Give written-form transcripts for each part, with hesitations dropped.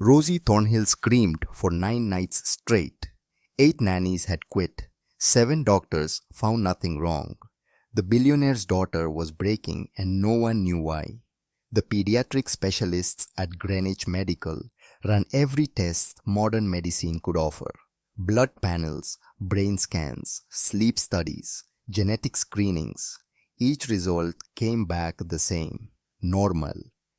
Rosie Thornhill screamed for 9 nights straight. 8 nannies had quit. 7 doctors found nothing wrong. The billionaire's daughter was breaking and no one knew why. The pediatric specialists at Greenwich Medical ran every test modern medicine could offer. Blood panels, brain scans, sleep studies, genetic screenings. Each result came back the same. Normal,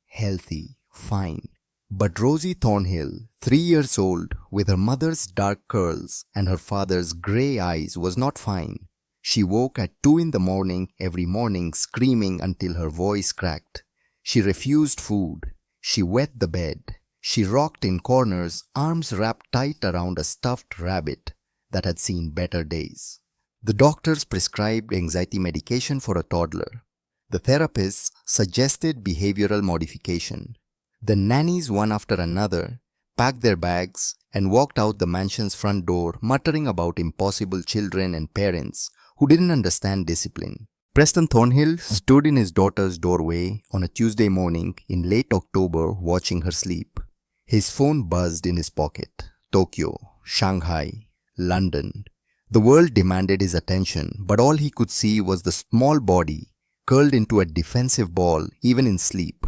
healthy, fine. But Rosie Thornhill, 3 years old, with her mother's dark curls and her father's grey eyes, was not fine. She woke at 2 in the morning every morning screaming until her voice cracked. She refused food. She wet the bed. She rocked in corners, arms wrapped tight around a stuffed rabbit that had seen better days. The doctors prescribed anxiety medication for a toddler. The therapists suggested behavioral modification. The nannies, one after another, packed their bags and walked out the mansion's front door muttering about impossible children and parents who didn't understand discipline. Preston Thornhill stood in his daughter's doorway on a Tuesday morning in late October watching her sleep. His phone buzzed in his pocket. Tokyo, Shanghai, London. The world demanded his attention, but all he could see was the small body curled into a defensive ball even in sleep.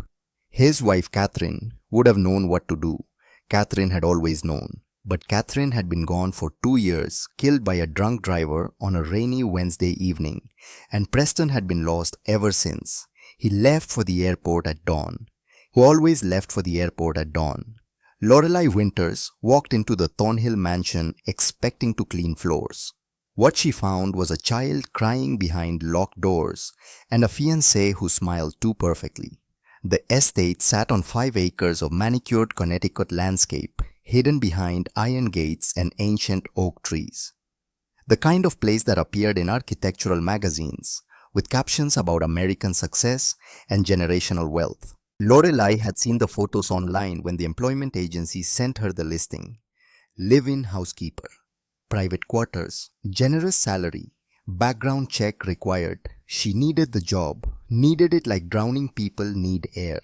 His wife Catherine would have known what to do. Catherine had always known. But Catherine had been gone for 2 years, killed by a drunk driver on a rainy Wednesday evening, and Preston had been lost ever since. He left for the airport at dawn. Who always left for the airport at dawn. Lorelei Winters walked into the Thornhill mansion expecting to clean floors. What she found was a child crying behind locked doors and a fiancé who smiled too perfectly. The estate sat on 5 acres of manicured Connecticut landscape, hidden behind iron gates and ancient oak trees. The kind of place that appeared in architectural magazines, with captions about American success and generational wealth. Lorelei had seen the photos online when the employment agency sent her the listing. Live-in housekeeper, private quarters, generous salary, background check required. She needed the job, needed it like drowning people need air.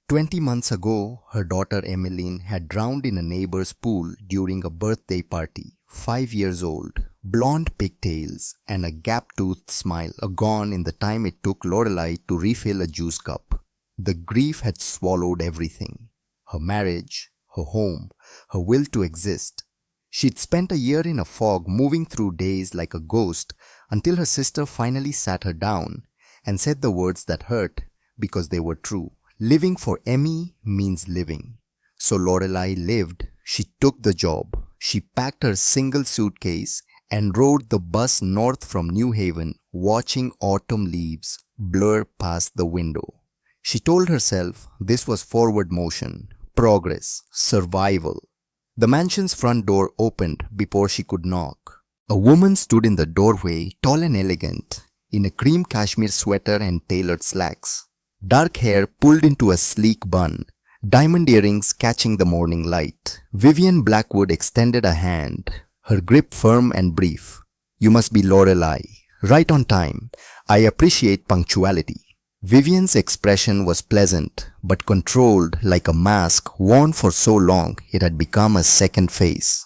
20 months ago, her daughter Emmeline had drowned in a neighbor's pool during a birthday party. 5 years old, blonde pigtails and a gap-toothed smile gone in the time it took Lorelei to refill a juice cup. The grief had swallowed everything. Her marriage, her home, her will to exist. She'd spent a year in a fog moving through days like a ghost until her sister finally sat her down and said the words that hurt because they were true. Living for Emmy means living. So Lorelei lived. She took the job. She packed her single suitcase and rode the bus north from New Haven, watching autumn leaves blur past the window. She told herself this was forward motion, progress, survival. The mansion's front door opened before she could knock. A woman stood in the doorway, tall and elegant, in a cream cashmere sweater and tailored slacks. Dark hair pulled into a sleek bun, diamond earrings catching the morning light. Vivian Blackwood extended a hand, her grip firm and brief. "You must be Lorelei. Right on time. I appreciate punctuality." Vivian's expression was pleasant, but controlled like a mask worn for so long it had become a second face.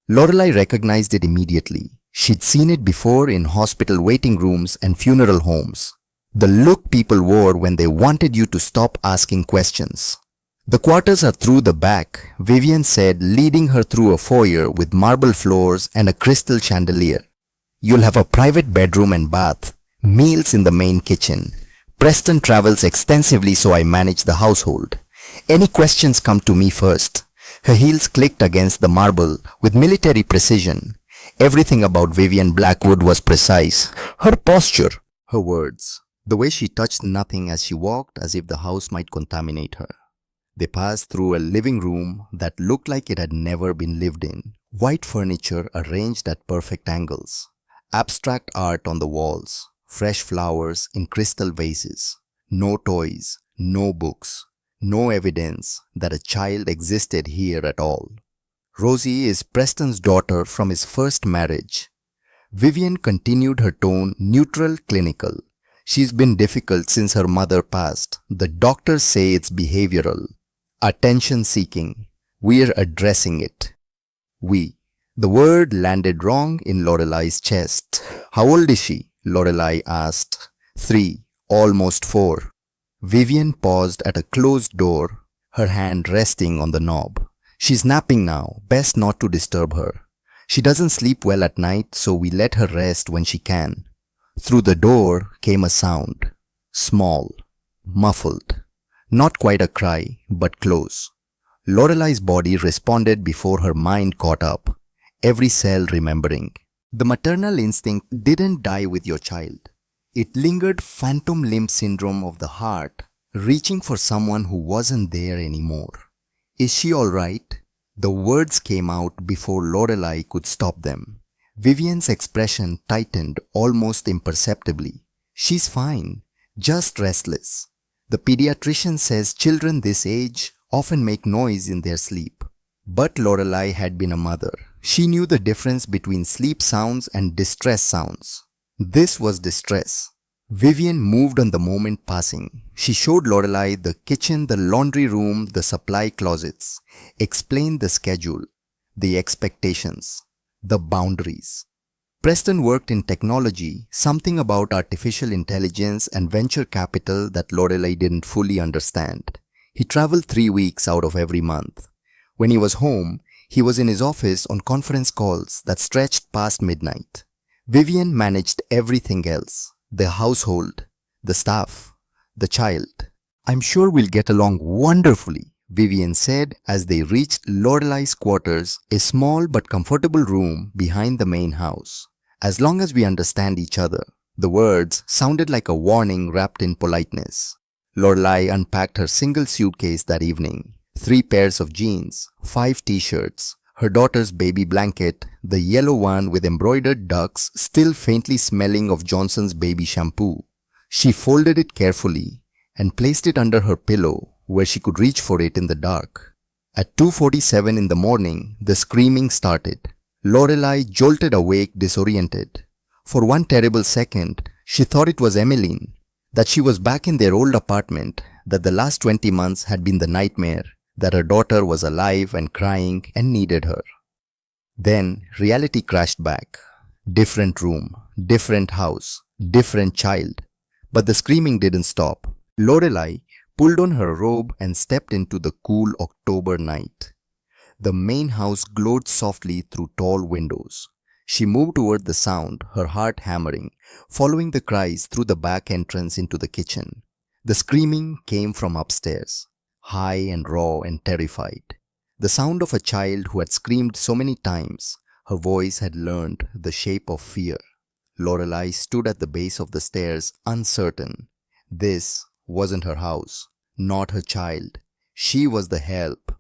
Lorelei recognized it immediately. She'd seen it before in hospital waiting rooms and funeral homes. The look people wore when they wanted you to stop asking questions. "The quarters are through the back," Vivian said, leading her through a foyer with marble floors and a crystal chandelier. "You'll have a private bedroom and bath, meals in the main kitchen. Preston travels extensively, so I manage the household. Any questions come to me first." Her heels clicked against the marble with military precision. Everything about Vivian Blackwood was precise. Her posture, her words, the way she touched nothing as she walked as if the house might contaminate her. They passed through a living room that looked like it had never been lived in. White furniture arranged at perfect angles. Abstract art on the walls. Fresh flowers in crystal vases. No toys, no books, no evidence that a child existed here at all. "Rosie is Preston's daughter from his first marriage." Vivian continued, her tone neutral, clinical. "She's been difficult since her mother passed. The doctors say it's behavioral. Attention seeking. We're addressing it. We. The word landed wrong in Lorelai's chest. How old is she? Lorelai asked. 3, almost 4. Vivian paused at a closed door, her hand resting on the knob. She's napping now, best not to disturb her. She doesn't sleep well at night, so we let her rest when she can. Through the door came a sound. Small, muffled. Not quite a cry, but close. Lorelai's body responded before her mind caught up, every cell remembering. The maternal instinct didn't die with your child. It lingered, phantom limb syndrome of the heart, reaching for someone who wasn't there anymore. Is she all right? The words came out before Lorelai could stop them. Vivian's expression tightened almost imperceptibly. She's fine, just restless. The pediatrician says children this age often make noise in their sleep. But Lorelai had been a mother. She knew the difference between sleep sounds and distress sounds. This was distress. Vivian moved on the moment passing. She showed Lorelai the kitchen, the laundry room, the supply closets, explained the schedule, the expectations, the boundaries. Preston worked in technology, something about artificial intelligence and venture capital that Lorelai didn't fully understand. He traveled 3 weeks out of every month. When he was home, he was in his office on conference calls that stretched past midnight. Vivian managed everything else. The household, the staff, the child. I'm sure we'll get along wonderfully, Vivian said as they reached Lorelai's quarters, a small but comfortable room behind the main house. As long as we understand each other. The words sounded like a warning wrapped in politeness. Lorelai unpacked her single suitcase that evening. 3 pairs of jeans, 5 t-shirts, her daughter's baby blanket, the yellow one with embroidered ducks still faintly smelling of Johnson's baby shampoo. She folded it carefully and placed it under her pillow where she could reach for it in the dark. At 2:47 in the morning, the screaming started. Lorelai jolted awake disoriented. For one terrible second, she thought it was Emmeline, that she was back in their old apartment, that the last 20 months had been the nightmare, that her daughter was alive and crying and needed her. Then reality crashed back. Different room, different house, different child. But the screaming didn't stop. Lorelai pulled on her robe and stepped into the cool October night. The main house glowed softly through tall windows. She moved toward the sound, her heart hammering, following the cries through the back entrance into the kitchen. The screaming came from upstairs, high and raw and terrified. The sound of a child who had screamed so many times, her voice had learned the shape of fear. Lorelai stood at the base of the stairs, uncertain. This wasn't her house, not her child. She was the help.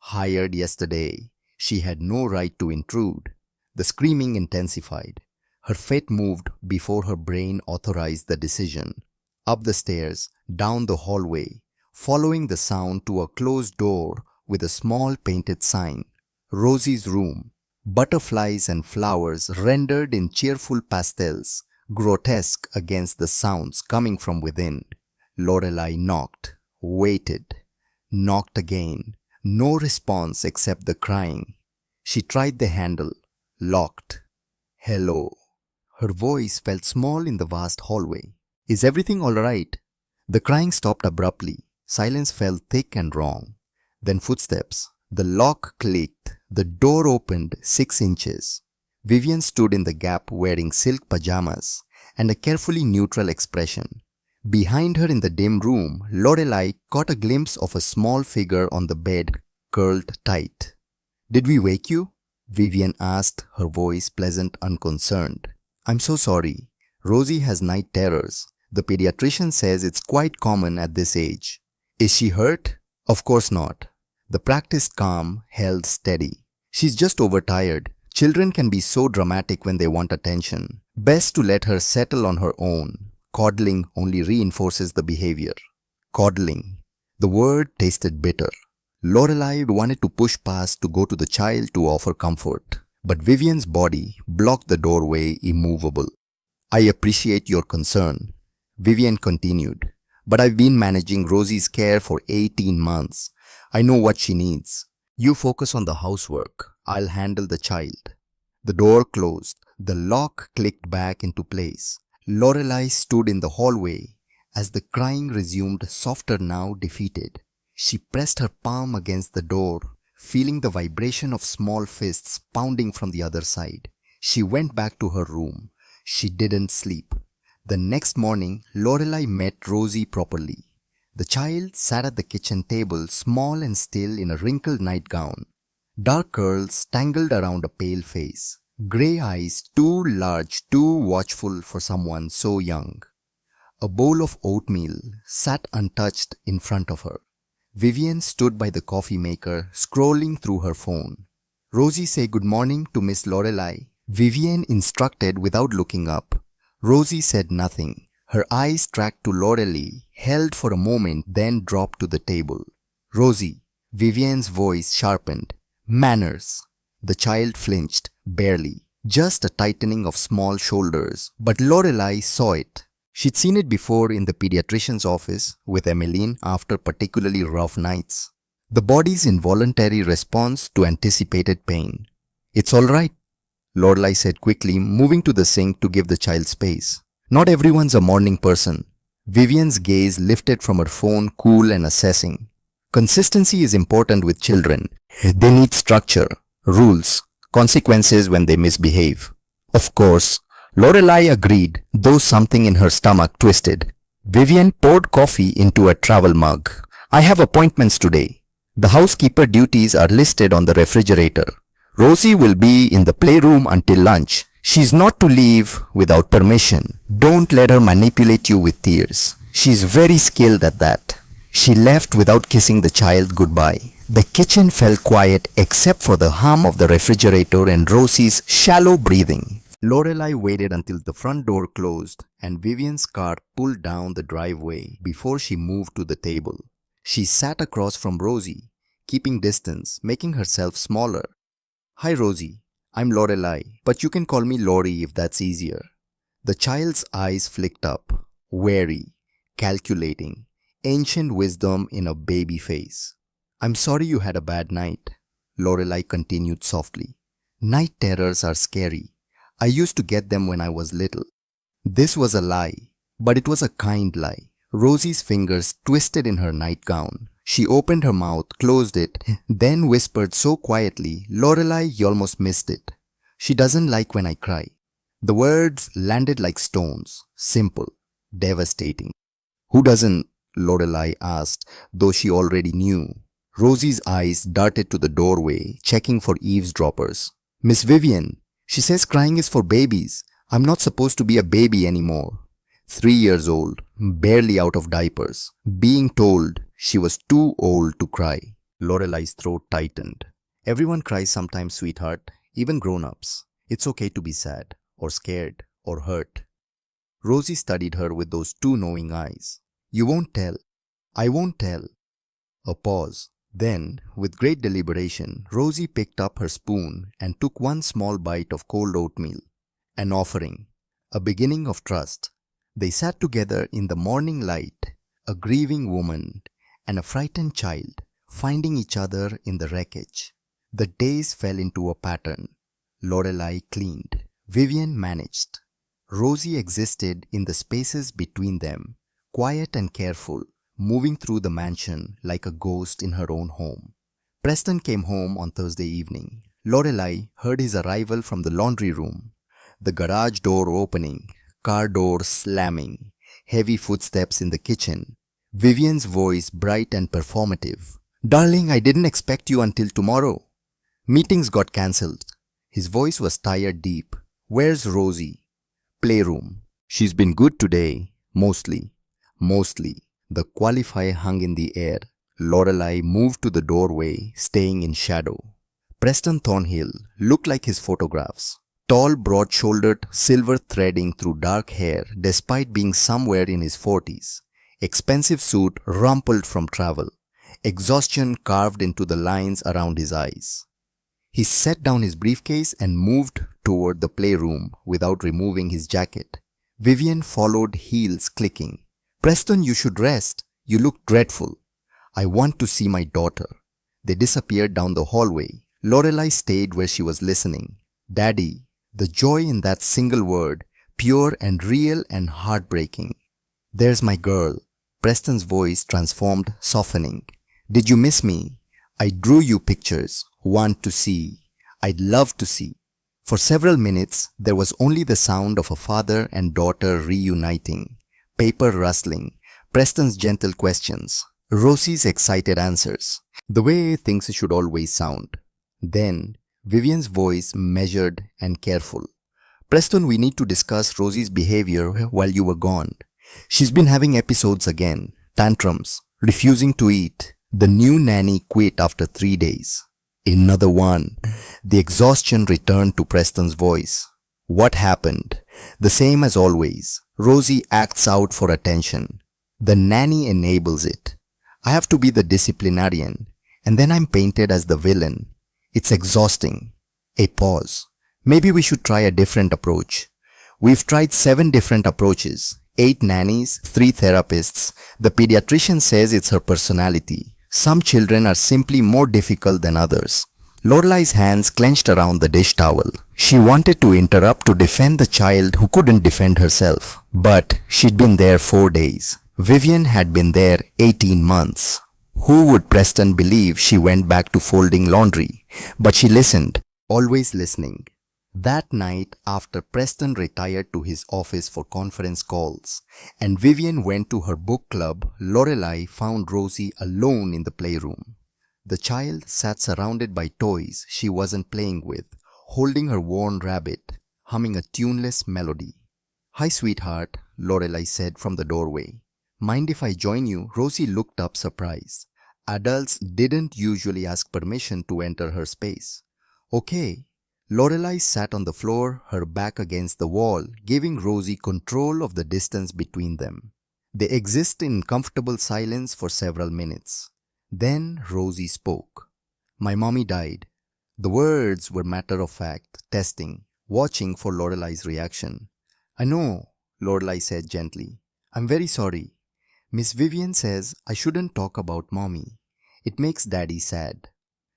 Hired yesterday, she had no right to intrude. The screaming intensified. Her feet moved before her brain authorized the decision. Up the stairs, down the hallway, following the sound to a closed door with a small painted sign. Rosie's room. Butterflies and flowers rendered in cheerful pastels, grotesque against the sounds coming from within. Lorelai knocked, waited, knocked again. No response except the crying. She tried the handle, locked. Hello. Her voice felt small in the vast hallway. Is everything all right? The crying stopped abruptly. Silence fell thick and wrong. Then footsteps. The lock clicked. The door opened 6 inches. Vivian stood in the gap wearing silk pajamas and a carefully neutral expression. Behind her in the dim room, Lorelai caught a glimpse of a small figure on the bed, curled tight. Did we wake you? Vivian asked, her voice pleasant, unconcerned. I'm so sorry. Rosie has night terrors. The pediatrician says it's quite common at this age. Is she hurt? Of course not. The practiced calm held steady. She's just overtired. Children can be so dramatic when they want attention. Best to let her settle on her own. Coddling only reinforces the behavior. Coddling. The word tasted bitter. Lorelai wanted to push past to go to the child to offer comfort. But Vivian's body blocked the doorway immovable. I appreciate your concern. Vivian continued. But I've been managing Rosie's care for 18 months. I know what she needs. You focus on the housework. I'll handle the child. The door closed. The lock clicked back into place. Lorelei stood in the hallway as the crying resumed, softer now, defeated. She pressed her palm against the door, feeling the vibration of small fists pounding from the other side. She went back to her room. She didn't sleep. The next morning, Lorelei met Rosie properly. The child sat at the kitchen table, small and still in a wrinkled nightgown. Dark curls tangled around a pale face. Grey eyes, too large, too watchful for someone so young. A bowl of oatmeal sat untouched in front of her. Vivian stood by the coffee maker, scrolling through her phone. Rosie, say good morning to Miss Lorelei. Vivian instructed without looking up. Rosie said nothing. Her eyes tracked to Lorelei, held for a moment, then dropped to the table. Rosie, Vivian's voice sharpened. Manners. The child flinched, barely. Just a tightening of small shoulders. But Lorelei saw it. She'd seen it before in the pediatrician's office with Emmeline after particularly rough nights. The body's involuntary response to anticipated pain. It's all right, Lorelei said quickly, moving to the sink to give the child space. Not everyone's a morning person. Vivian's gaze lifted from her phone, cool and assessing. Consistency is important with children. They need structure, rules, consequences when they misbehave. Of course, Lorelei agreed, though something in her stomach twisted. Vivian poured coffee into a travel mug. I have appointments today. The housekeeper duties are listed on the refrigerator. Rosie will be in the playroom until lunch. She's not to leave without permission. Don't let her manipulate you with tears. She's very skilled at that. She left without kissing the child goodbye. The kitchen fell quiet except for the hum of the refrigerator and Rosie's shallow breathing. Lorelei waited until the front door closed and Vivian's car pulled down the driveway before she moved to the table. She sat across from Rosie, keeping distance, making herself smaller. Hi Rosie, I'm Lorelei, but you can call me Lori if that's easier. The child's eyes flicked up, wary, calculating, ancient wisdom in a baby face. I'm sorry you had a bad night, Lorelei continued softly. Night terrors are scary. I used to get them when I was little. This was a lie, but it was a kind lie. Rosie's fingers twisted in her nightgown. She opened her mouth, closed it, then whispered so quietly, Lorelei, you almost missed it. She doesn't like when I cry. The words landed like stones, simple, devastating. Who doesn't? Lorelei asked, though she already knew. Rosie's eyes darted to the doorway, checking for eavesdroppers. Miss Vivian, she says crying is for babies. I'm not supposed to be a baby anymore. 3 years old, barely out of diapers, being told she was too old to cry. Lorelei's throat tightened. Everyone cries sometimes, sweetheart, even grown-ups. It's okay to be sad, or scared, or hurt. Rosie studied her with those two knowing eyes. You won't tell. I won't tell. A pause. Then, with great deliberation, Rosie picked up her spoon and took one small bite of cold oatmeal. An offering. A beginning of trust. They sat together in the morning light, a grieving woman and a frightened child, finding each other in the wreckage. The days fell into a pattern. Lorelei cleaned. Vivian managed. Rosie existed in the spaces between them, quiet and careful, moving through the mansion like a ghost in her own home. Preston came home on Thursday evening. Lorelei heard his arrival from the laundry room. The garage door opening, car door slamming, heavy footsteps in the kitchen. Vivian's voice bright and performative. Darling, I didn't expect you until tomorrow. Meetings got cancelled. His voice was tired deep. Where's Rosie? Playroom. She's been good today. Mostly. The qualifier hung in the air. Lorelei moved to the doorway, staying in shadow. Preston Thornhill looked like his photographs. Tall, broad-shouldered, silver threading through dark hair despite being somewhere in his 40s. Expensive suit rumpled from travel. Exhaustion carved into the lines around his eyes. He set down his briefcase and moved toward the playroom without removing his jacket. Vivian followed, heels clicking. Preston, you should rest. You look dreadful. I want to see my daughter. They disappeared down the hallway. Lorelai stayed where she was listening. Daddy, the joy in that single word, pure and real and heartbreaking. There's my girl. Preston's voice transformed, softening. Did you miss me? I drew you pictures. Want to see. I'd love to see. For several minutes, there was only the sound of a father and daughter reuniting. Paper rustling. Preston's gentle questions. Rosie's excited answers. The way things should always sound. Then, Vivian's voice measured and careful. Preston, we need to discuss Rosie's behavior while you were gone. She's been having episodes again. Tantrums. Refusing to eat. The new nanny quit after 3 days. Another one. The exhaustion returned to Preston's voice. What happened? The same as always. Rosie acts out for attention. The nanny enables it. I have to be the disciplinarian, and then I'm painted as the villain. It's exhausting. A pause. Maybe we should try a different approach. We've tried 7 different approaches. 8 nannies, 3 therapists. The pediatrician says it's her personality. Some children are simply more difficult than others. Lorelai's hands clenched around the dish towel. She wanted to interrupt to defend the child who couldn't defend herself. But she'd been there 4 days. Vivian had been there 18 months. Who would Preston believe she went back to folding laundry? But she listened, always listening. That night, after Preston retired to his office for conference calls, and Vivian went to her book club, Lorelai found Rosie alone in the playroom. The child sat surrounded by toys she wasn't playing with, holding her worn rabbit, humming a tuneless melody. "Hi, sweetheart," Lorelai said from the doorway. "Mind if I join you?" Rosie looked up surprised. Adults didn't usually ask permission to enter her space. "Okay." Lorelai sat on the floor, her back against the wall, giving Rosie control of the distance between them. They existed in comfortable silence for several minutes. Then Rosie spoke. "My mommy died." The words were matter of fact, testing, watching for Lorelai's reaction. "I know," Lorelai said gently. "I'm very sorry. Miss Vivian says I shouldn't talk about mommy. It makes daddy sad.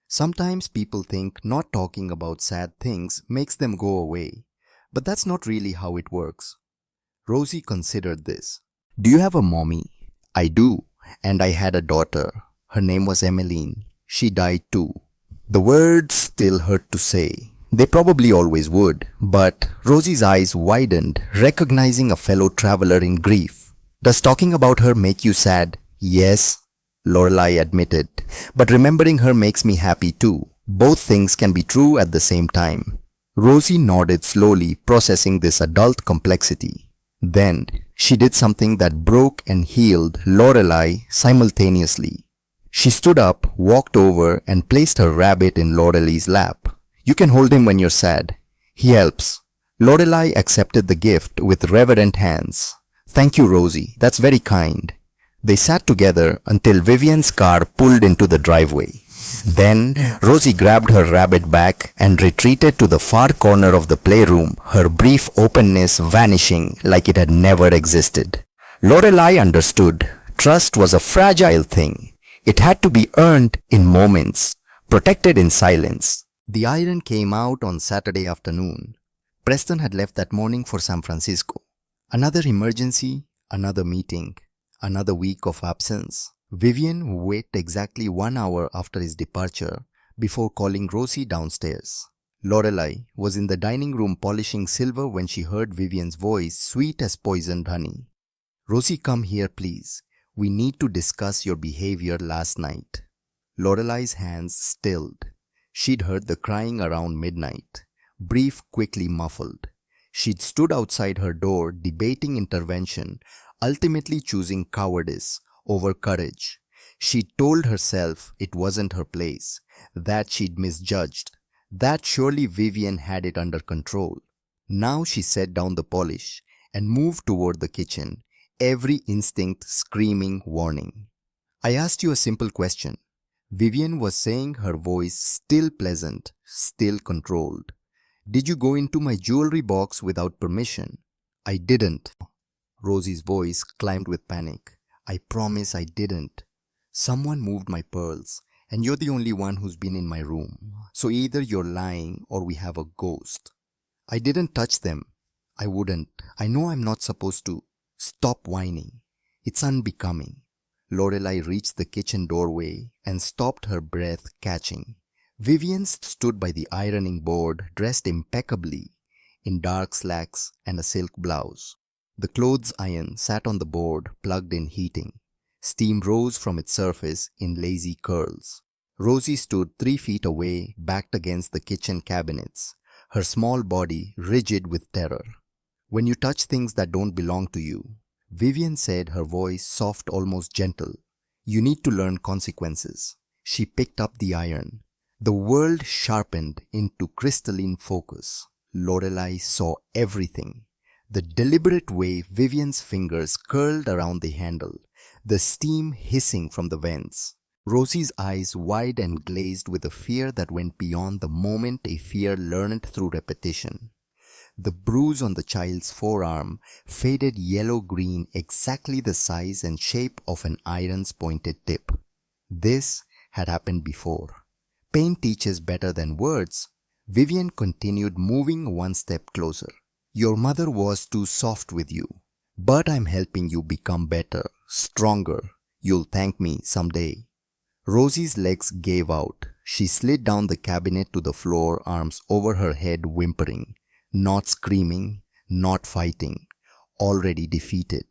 Sometimes people think not talking about sad things makes them go away, but that's not really how it works." Rosie considered this. "Do you have a mommy?" "I do, and I had a daughter. Her name was Emmeline. She died too." The words still hurt to say. They probably always would, but Rosie's eyes widened, recognizing a fellow traveler in grief. "Does talking about her make you sad?" "Yes," Lorelai admitted, "but remembering her makes me happy too. Both things can be true at the same time." Rosie nodded slowly, processing this adult complexity. Then she did something that broke and healed Lorelai simultaneously. She stood up, walked over, and placed her rabbit in Lorelai's lap. "You can hold him when you're sad. He helps." Lorelai accepted the gift with reverent hands. "Thank you, Rosie. That's very kind." They sat together until Vivian's car pulled into the driveway. Then Rosie grabbed her rabbit back and retreated to the far corner of the playroom, her brief openness vanishing like it had never existed. Lorelai understood. Trust was a fragile thing. It had to be earned in moments, protected in silence. The iron came out on Saturday afternoon. Preston had left that morning for San Francisco. Another emergency, another meeting. Another week of absence. Vivian waited exactly 1 hour after his departure before calling Rosie downstairs. Lorelai was in the dining room polishing silver when she heard Vivian's voice, sweet as poisoned honey. "Rosie, come here, please. We need to discuss your behavior last night." Lorelai's hands stilled. She'd heard the crying around midnight. Brief, quickly muffled. She'd stood outside her door debating intervention, ultimately choosing cowardice over courage. She told herself it wasn't her place, that she'd misjudged, that surely Vivian had it under control. Now she set down the polish and moved toward the kitchen, every instinct screaming warning. "I asked you a simple question." Vivian was saying, her voice still pleasant, still controlled. "Did you go into my jewelry box without permission?" "I didn't." Rosie's voice climbed with panic. "I promise I didn't. Someone moved my pearls, And you're the only one who's been in my room. So either you're lying or we have a ghost. I didn't touch them. I wouldn't. I know I'm not supposed to. Stop whining. It's unbecoming. Lorelai reached the kitchen doorway and stopped, her breath catching. Vivian stood by the ironing board, dressed impeccably in dark slacks and a silk blouse. The clothes iron sat on the board, plugged in, heating. Steam rose from its surface in lazy curls. Rosie stood 3 feet away, backed against the kitchen cabinets, her small body rigid with terror. "When you touch things that don't belong to you," Vivian said, her voice soft, almost gentle, "you need to learn consequences." She picked up the iron. The world sharpened into crystalline focus. Lorelai saw everything. The deliberate way Vivian's fingers curled around the handle, the steam hissing from the vents. Rosie's eyes wide and glazed with a fear that went beyond the moment, a fear learned through repetition. The bruise on the child's forearm faded yellow-green, exactly the size and shape of an iron's pointed tip. This had happened before. Pain teaches better than words. Vivian continued, moving one step closer. "Your mother was too soft with you, but I'm helping you become better, stronger. You'll thank me someday." Rosie's legs gave out. She slid down the cabinet to the floor, arms over her head, whimpering. Not screaming, not fighting, already defeated.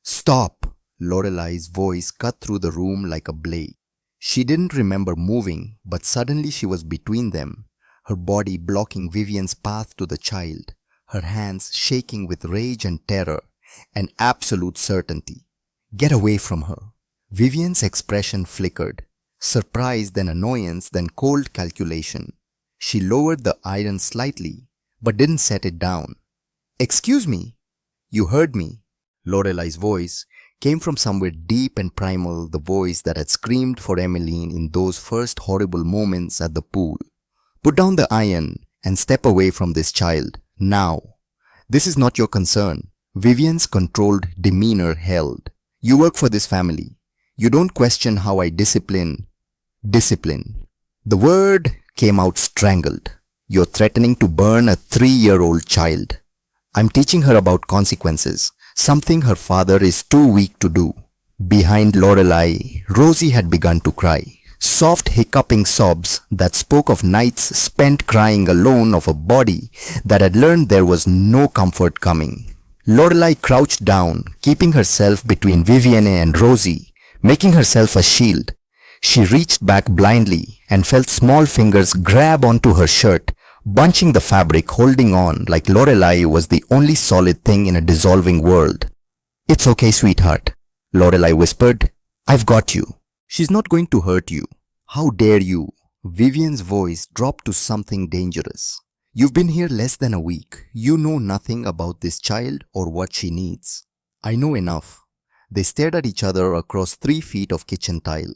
"Stop!" Lorelai's voice cut through the room like a blade. She didn't remember moving, but suddenly she was between them, her body blocking Vivian's path to the child, her hands shaking with rage and terror and absolute certainty. "Get away from her." Vivian's expression flickered, surprise, then annoyance, then cold calculation. She lowered the iron slightly, but didn't set it down. "Excuse me." "You heard me." Lorelai's voice came from somewhere deep and primal, the voice that had screamed for Emmeline in those first horrible moments at the pool. "Put down the iron and step away from this child, now. This is not your concern." Vivian's controlled demeanor held. "You work for this family. You don't question how I discipline." Discipline. The word came out strangled. "You're threatening to burn a 3-year-old child." "I'm teaching her about consequences, something her father is too weak to do." Behind Lorelai, Rosie had begun to cry. Soft hiccuping sobs that spoke of nights spent crying alone, of a body that had learned there was no comfort coming. Lorelai crouched down, keeping herself between Vivienne and Rosie, making herself a shield. She reached back blindly and felt small fingers grab onto her shirt, bunching the fabric, holding on like Lorelai was the only solid thing in a dissolving world. "It's okay, sweetheart," Lorelai whispered. "I've got you. She's not going to hurt you." "How dare you?" Vivian's voice dropped to something dangerous. "You've been here less than a week. You know nothing about this child or what she needs." "I know enough." They stared at each other across 3 feet of kitchen tile.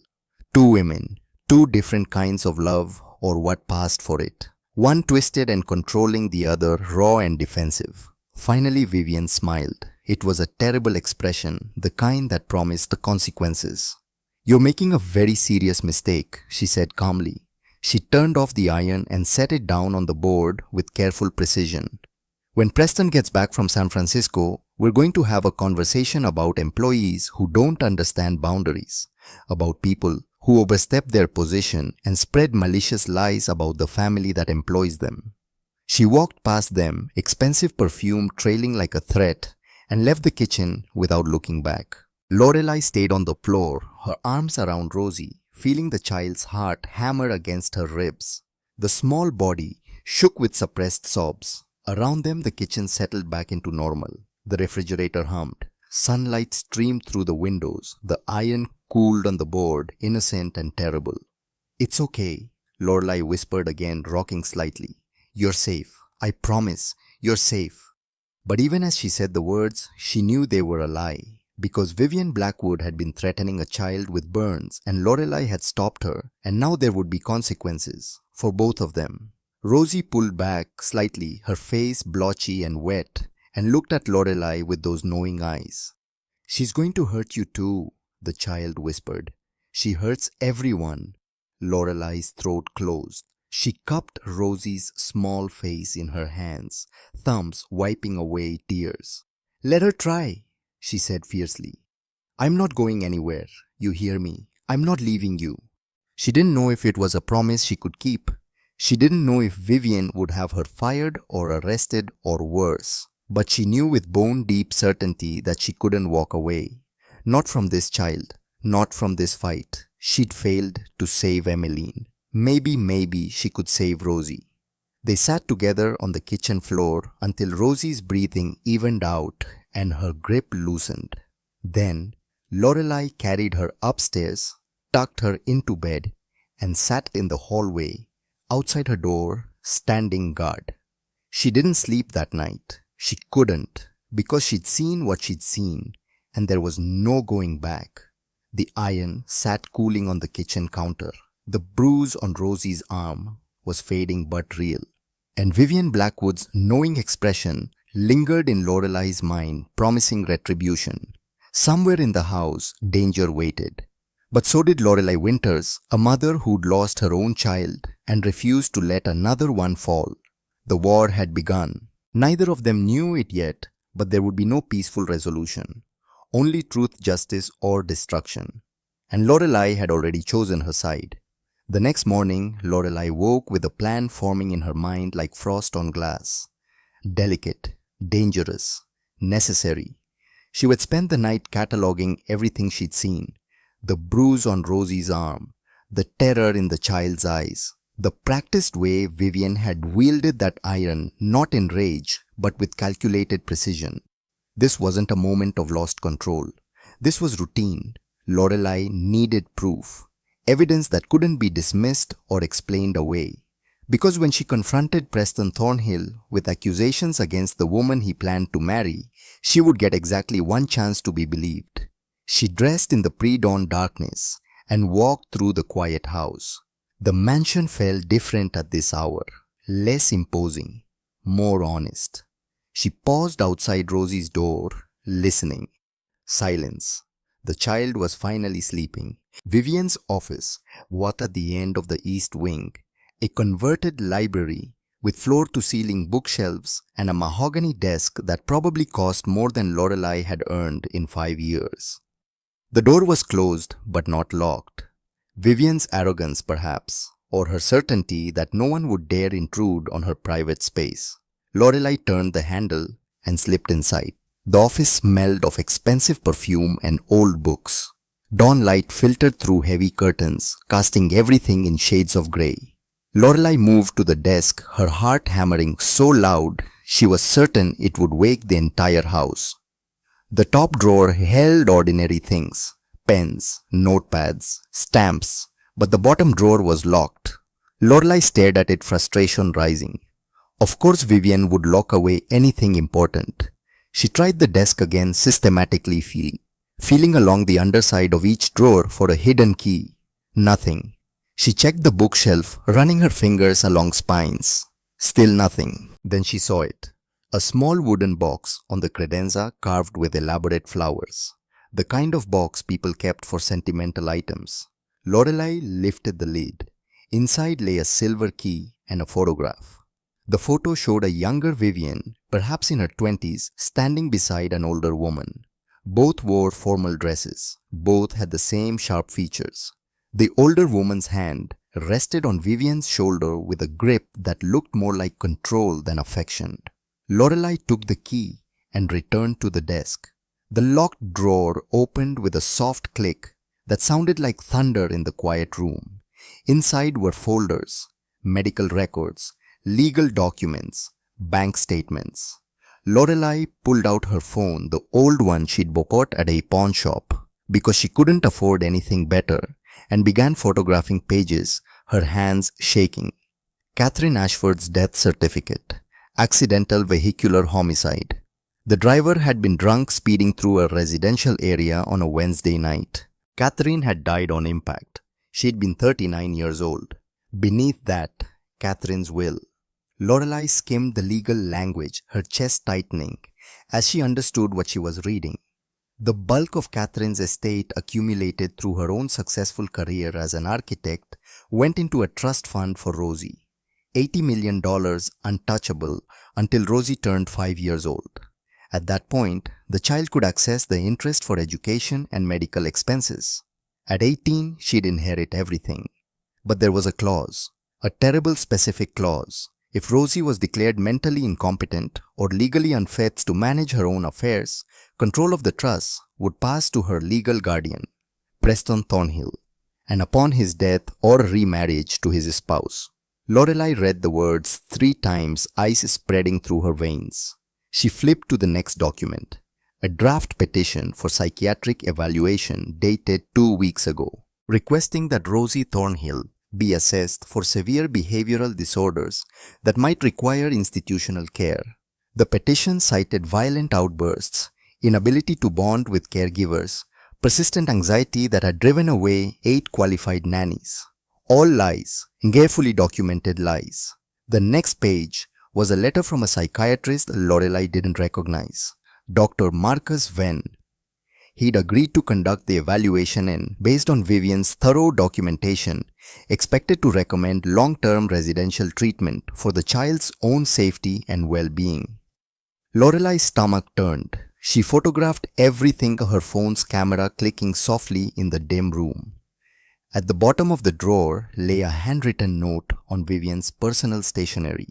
Two women, two different kinds of love, or what passed for it. One twisted and controlling, the other raw and defensive. Finally Vivian smiled. It was a terrible expression, the kind that promised the consequences. "You're making a very serious mistake," she said calmly. She turned off the iron and set it down on the board with careful precision. "When Preston gets back from San Francisco, we're going to have a conversation about employees who don't understand boundaries, about people who overstep their position and spread malicious lies about the family that employs them." She walked past them, expensive perfume trailing like a threat, and left the kitchen without looking back. Lorelai stayed on the floor, her arms around Rosie, feeling the child's heart hammer against her ribs. The small body shook with suppressed sobs. Around them the kitchen settled back into normal. The refrigerator hummed. Sunlight streamed through the windows. The iron cooled on the board, innocent and terrible. "It's okay," Lorelai whispered again, rocking slightly. "You're safe. I promise, you're safe." But even as she said the words, she knew they were a lie. Because Vivian Blackwood had been threatening a child with burns and Lorelai had stopped her, and now there would be consequences for both of them. Rosie pulled back slightly, her face blotchy and wet, and looked at Lorelai with those knowing eyes. "She's going to hurt you too," the child whispered. "She hurts everyone." Lorelei's throat closed. She cupped Rosie's small face in her hands, thumbs wiping away tears. "Let her try," she said fiercely. "I'm not going anywhere. You hear me? I'm not leaving you." She didn't know if it was a promise she could keep. She didn't know if Vivian would have her fired or arrested or worse. But she knew with bone-deep certainty that she couldn't walk away. Not from this child. Not from this fight. She'd failed to save Emmeline. Maybe she could save Rosie. They sat together on the kitchen floor until Rosie's breathing evened out and her grip loosened. Then Lorelei carried her upstairs, tucked her into bed, and sat in the hallway, outside her door, standing guard. She didn't sleep that night. She couldn't, because she'd seen what she'd seen, and there was no going back. The iron sat cooling on the kitchen counter. The bruise on Rosie's arm was fading but real. And Vivian Blackwood's knowing expression lingered in Lorelei's mind, promising retribution. Somewhere in the house, danger waited. But so did Lorelei Winters, a mother who'd lost her own child and refused to let another one fall. The war had begun. Neither of them knew it yet, but there would be no peaceful resolution. Only truth, justice, or destruction. And Lorelei had already chosen her side. The next morning, Lorelei woke with a plan forming in her mind like frost on glass. Delicate, dangerous, necessary. She would spend the night cataloguing everything she'd seen. The bruise on Rosie's arm, the terror in the child's eyes, the practiced way Vivian had wielded that iron not in rage but with calculated precision. This wasn't a moment of lost control. This was routine. Lorelei needed proof. Evidence that couldn't be dismissed or explained away. Because when she confronted Preston Thornhill with accusations against the woman he planned to marry, she would get exactly one chance to be believed. She dressed in the pre-dawn darkness and walked through the quiet house. The mansion felt different at this hour, less imposing, more honest. She paused outside Rosie's door, listening. Silence. The child was finally sleeping. Vivian's office was at the end of the east wing, a converted library with floor-to-ceiling bookshelves and a mahogany desk that probably cost more than Lorelei had earned in 5 years. The door was closed but not locked. Vivian's arrogance, perhaps, or her certainty that no one would dare intrude on her private space. Lorelei turned the handle and slipped inside. The office smelled of expensive perfume and old books. Dawn light filtered through heavy curtains, casting everything in shades of grey. Lorelei moved to the desk, her heart hammering so loud she was certain it would wake the entire house. The top drawer held ordinary things, pens, notepads, stamps, but the bottom drawer was locked. Lorelei stared at it, frustration rising. Of course Vivian would lock away anything important. She tried the desk again, systematically feeling along the underside of each drawer for a hidden key. Nothing. She checked the bookshelf, running her fingers along spines. Still nothing. Then she saw it. A small wooden box on the credenza carved with elaborate flowers. The kind of box people kept for sentimental items. Lorelei lifted the lid. Inside lay a silver key and a photograph. The photo showed a younger Vivian, perhaps in her 20s, standing beside an older woman. Both wore formal dresses. Both had the same sharp features. The older woman's hand rested on Vivian's shoulder with a grip that looked more like control than affection. Lorelei took the key and returned to the desk. The locked drawer opened with a soft click that sounded like thunder in the quiet room. Inside were folders, medical records, legal documents, bank statements. Lorelei pulled out her phone, the old one she'd bought at a pawn shop, because she couldn't afford anything better, and began photographing pages, her hands shaking. Catherine Ashford's death certificate. Accidental vehicular homicide. The driver had been drunk speeding through a residential area on a Wednesday night. Catherine had died on impact. She'd been 39 years old. Beneath that, Catherine's will. Lorelei skimmed the legal language, her chest tightening, as she understood what she was reading. The bulk of Catherine's estate, accumulated through her own successful career as an architect, went into a trust fund for Rosie. $80 million untouchable until Rosie turned 5 years old. At that point, the child could access the interest for education and medical expenses. At 18, she'd inherit everything. But there was a clause, a terrible specific clause. If Rosie was declared mentally incompetent or legally unfit to manage her own affairs, control of the trust would pass to her legal guardian, Preston Thornhill, and upon his death or remarriage to his spouse. Lorelai read the words 3 times, ice spreading through her veins. She flipped to the next document, a draft petition for psychiatric evaluation dated 2 weeks ago, requesting that Rosie Thornhill be assessed for severe behavioral disorders that might require institutional care. The petition cited violent outbursts, inability to bond with caregivers, persistent anxiety that had driven away 8 qualified nannies. All lies, carefully documented lies. The next page was a letter from a psychiatrist Lorelai didn't recognize, Dr. Marcus Venn. He'd agreed to conduct the evaluation and, based on Vivian's thorough documentation, expected to recommend long-term residential treatment for the child's own safety and well-being. Lorelai's stomach turned. She photographed everything, her phone's camera clicking softly in the dim room. At the bottom of the drawer lay a handwritten note on Vivian's personal stationery.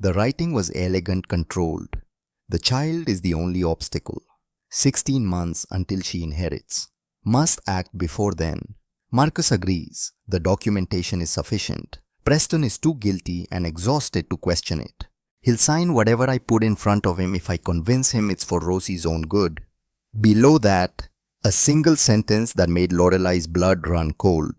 The writing was elegant, controlled. The child is the only obstacle. 16 months until she inherits. Must act before then. Marcus agrees. The documentation is sufficient. Preston is too guilty and exhausted to question it. He'll sign whatever I put in front of him if I convince him it's for Rosie's own good. Below that, a single sentence that made Lorelai's blood run cold.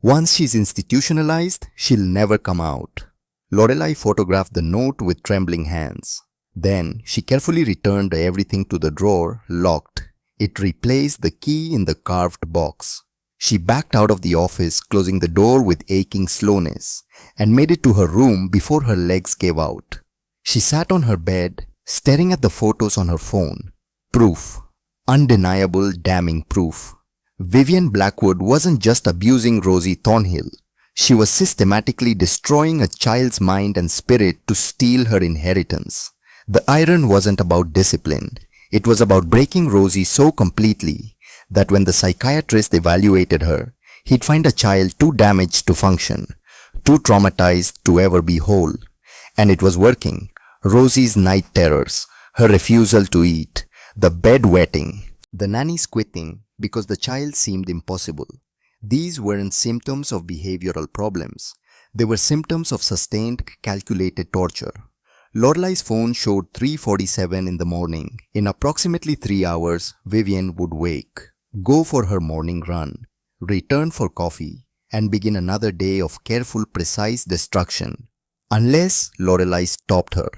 Once she's institutionalized, she'll never come out. Lorelai photographed the note with trembling hands. Then, she carefully returned everything to the drawer, locked. It replaced the key in the carved box. She backed out of the office, closing the door with aching slowness, and made it to her room before her legs gave out. She sat on her bed, staring at the photos on her phone. Proof. Undeniable, damning proof. Vivian Blackwood wasn't just abusing Rosie Thornhill. She was systematically destroying a child's mind and spirit to steal her inheritance. The iron wasn't about discipline. It was about breaking Rosie so completely that when the psychiatrist evaluated her, he'd find a child too damaged to function, too traumatized to ever be whole. And it was working. Rosie's night terrors, her refusal to eat, the bedwetting, the nanny's quitting because the child seemed impossible. These weren't symptoms of behavioral problems. They were symptoms of sustained, calculated torture. Lorelai's phone showed 3:47 in the morning. In approximately 3 hours, Vivian would wake, go for her morning run, return for coffee, and begin another day of careful, precise destruction. Unless Lorelai stopped her.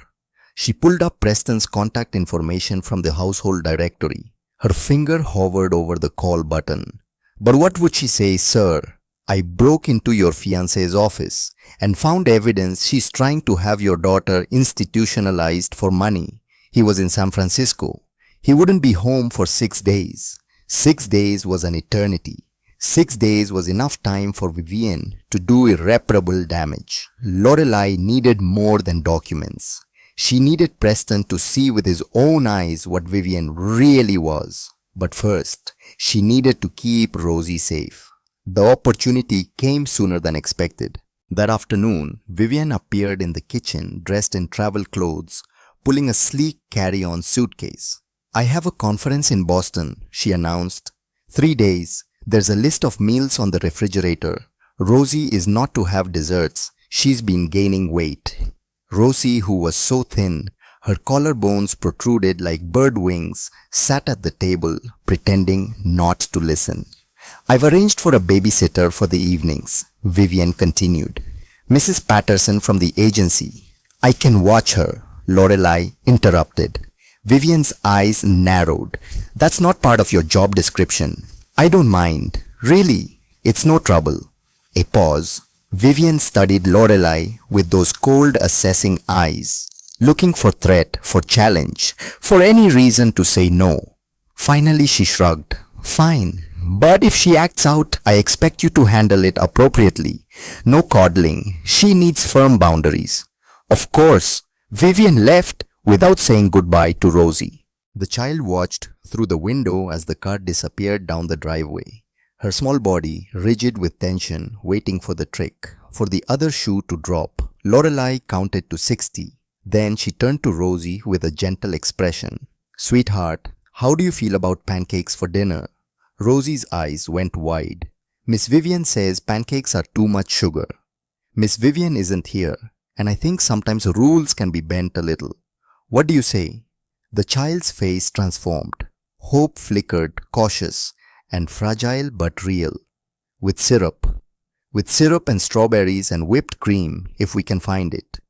She pulled up Preston's contact information from the household directory. Her finger hovered over the call button. But what would she say, sir? I broke into your fiancé's office and found evidence she's trying to have your daughter institutionalized for money. He was in San Francisco. He wouldn't be home for 6 days. 6 days was an eternity. 6 days was enough time for Vivian to do irreparable damage. Lorelai needed more than documents. She needed Preston to see with his own eyes what Vivian really was. But first, she needed to keep Rosie safe. The opportunity came sooner than expected. That afternoon, Vivian appeared in the kitchen dressed in travel clothes, pulling a sleek carry-on suitcase. I have a conference in Boston, she announced. 3 days. There's a list of meals on the refrigerator. Rosie is not to have desserts. She's been gaining weight. Rosie, who was so thin, her collarbones protruded like bird wings, sat at the table, pretending not to listen. I've arranged for a babysitter for the evenings, Vivian continued. Mrs. Patterson from the agency. I can watch her, Lorelai interrupted. Vivian's eyes narrowed. That's not part of your job description. I don't mind. Really, it's no trouble. A pause. Vivian studied Lorelai with those cold, assessing eyes, looking for threat, for challenge, for any reason to say no. Finally, she shrugged. Fine. But if she acts out, I expect you to handle it appropriately. No coddling. She needs firm boundaries. Of course, Vivian left without saying goodbye to Rosie. The child watched through the window as the car disappeared down the driveway. Her small body, rigid with tension, waiting for the trick, for the other shoe to drop. Lorelei counted to 60. Then she turned to Rosie with a gentle expression. Sweetheart, how do you feel about pancakes for dinner? Rosie's eyes went wide. Miss Vivian says pancakes are too much sugar. Miss Vivian isn't here, and I think sometimes rules can be bent a little. What do you say? The child's face transformed. Hope flickered, cautious and fragile but real. With syrup. With syrup and strawberries and whipped cream, if we can find it.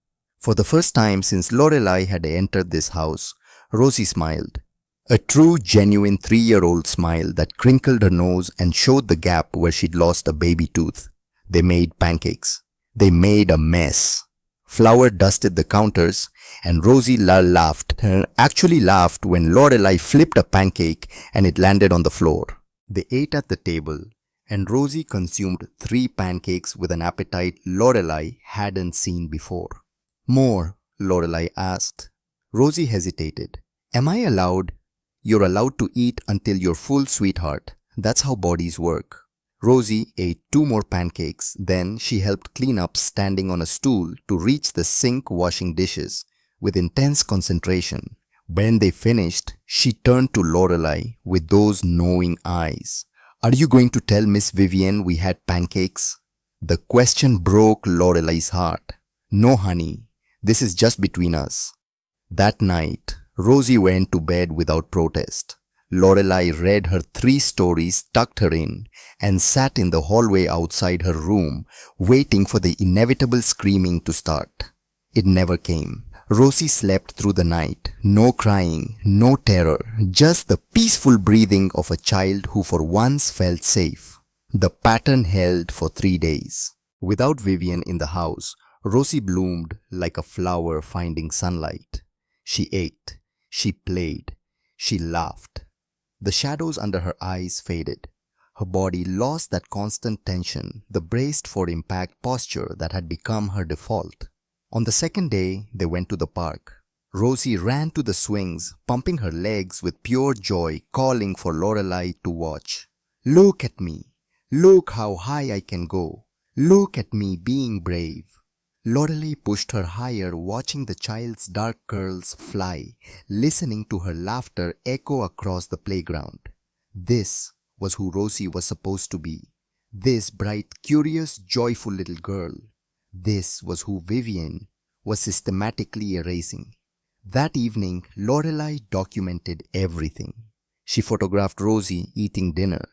For the first time since Lorelei had entered this house, Rosie smiled. A true, genuine 3-year-old smile that crinkled her nose and showed the gap where she'd lost a baby tooth. They made pancakes. They made a mess. Flour dusted the counters, and Rosie laughed. Actually laughed when Lorelei flipped a pancake and it landed on the floor. They ate at the table, and Rosie consumed 3 pancakes with an appetite Lorelei hadn't seen before. More, Lorelei asked. Rosie hesitated. Am I allowed? You're allowed to eat until you're full, sweetheart. That's how bodies work. Rosie ate 2 more pancakes, then she helped clean up standing on a stool to reach the sink washing dishes with intense concentration. When they finished, she turned to Lorelei with those knowing eyes. Are you going to tell Miss Vivian we had pancakes? The question broke Lorelei's heart. No, honey, this is just between us. That night, Rosie went to bed without protest. Lorelei read her 3 stories, tucked her in, and sat in the hallway outside her room, waiting for the inevitable screaming to start. It never came. Rosie slept through the night. No crying, no terror, just the peaceful breathing of a child who for once felt safe. The pattern held for 3 days. Without Vivian in the house, Rosie bloomed like a flower finding sunlight. She ate, she played, she laughed. The shadows under her eyes faded. Her body lost that constant tension, the braced for impact posture that had become her default. On the second day, they went to the park. Rosie ran to the swings, pumping her legs with pure joy, calling for Lorelei to watch. Look at me. Look how high I can go. Look at me being brave. Lorelei pushed her higher, watching the child's dark curls fly, listening to her laughter echo across the playground. This was who Rosie was supposed to be. This bright, curious, joyful little girl. This was who Vivian was systematically erasing. That evening, Lorelei documented everything. She photographed Rosie eating dinner,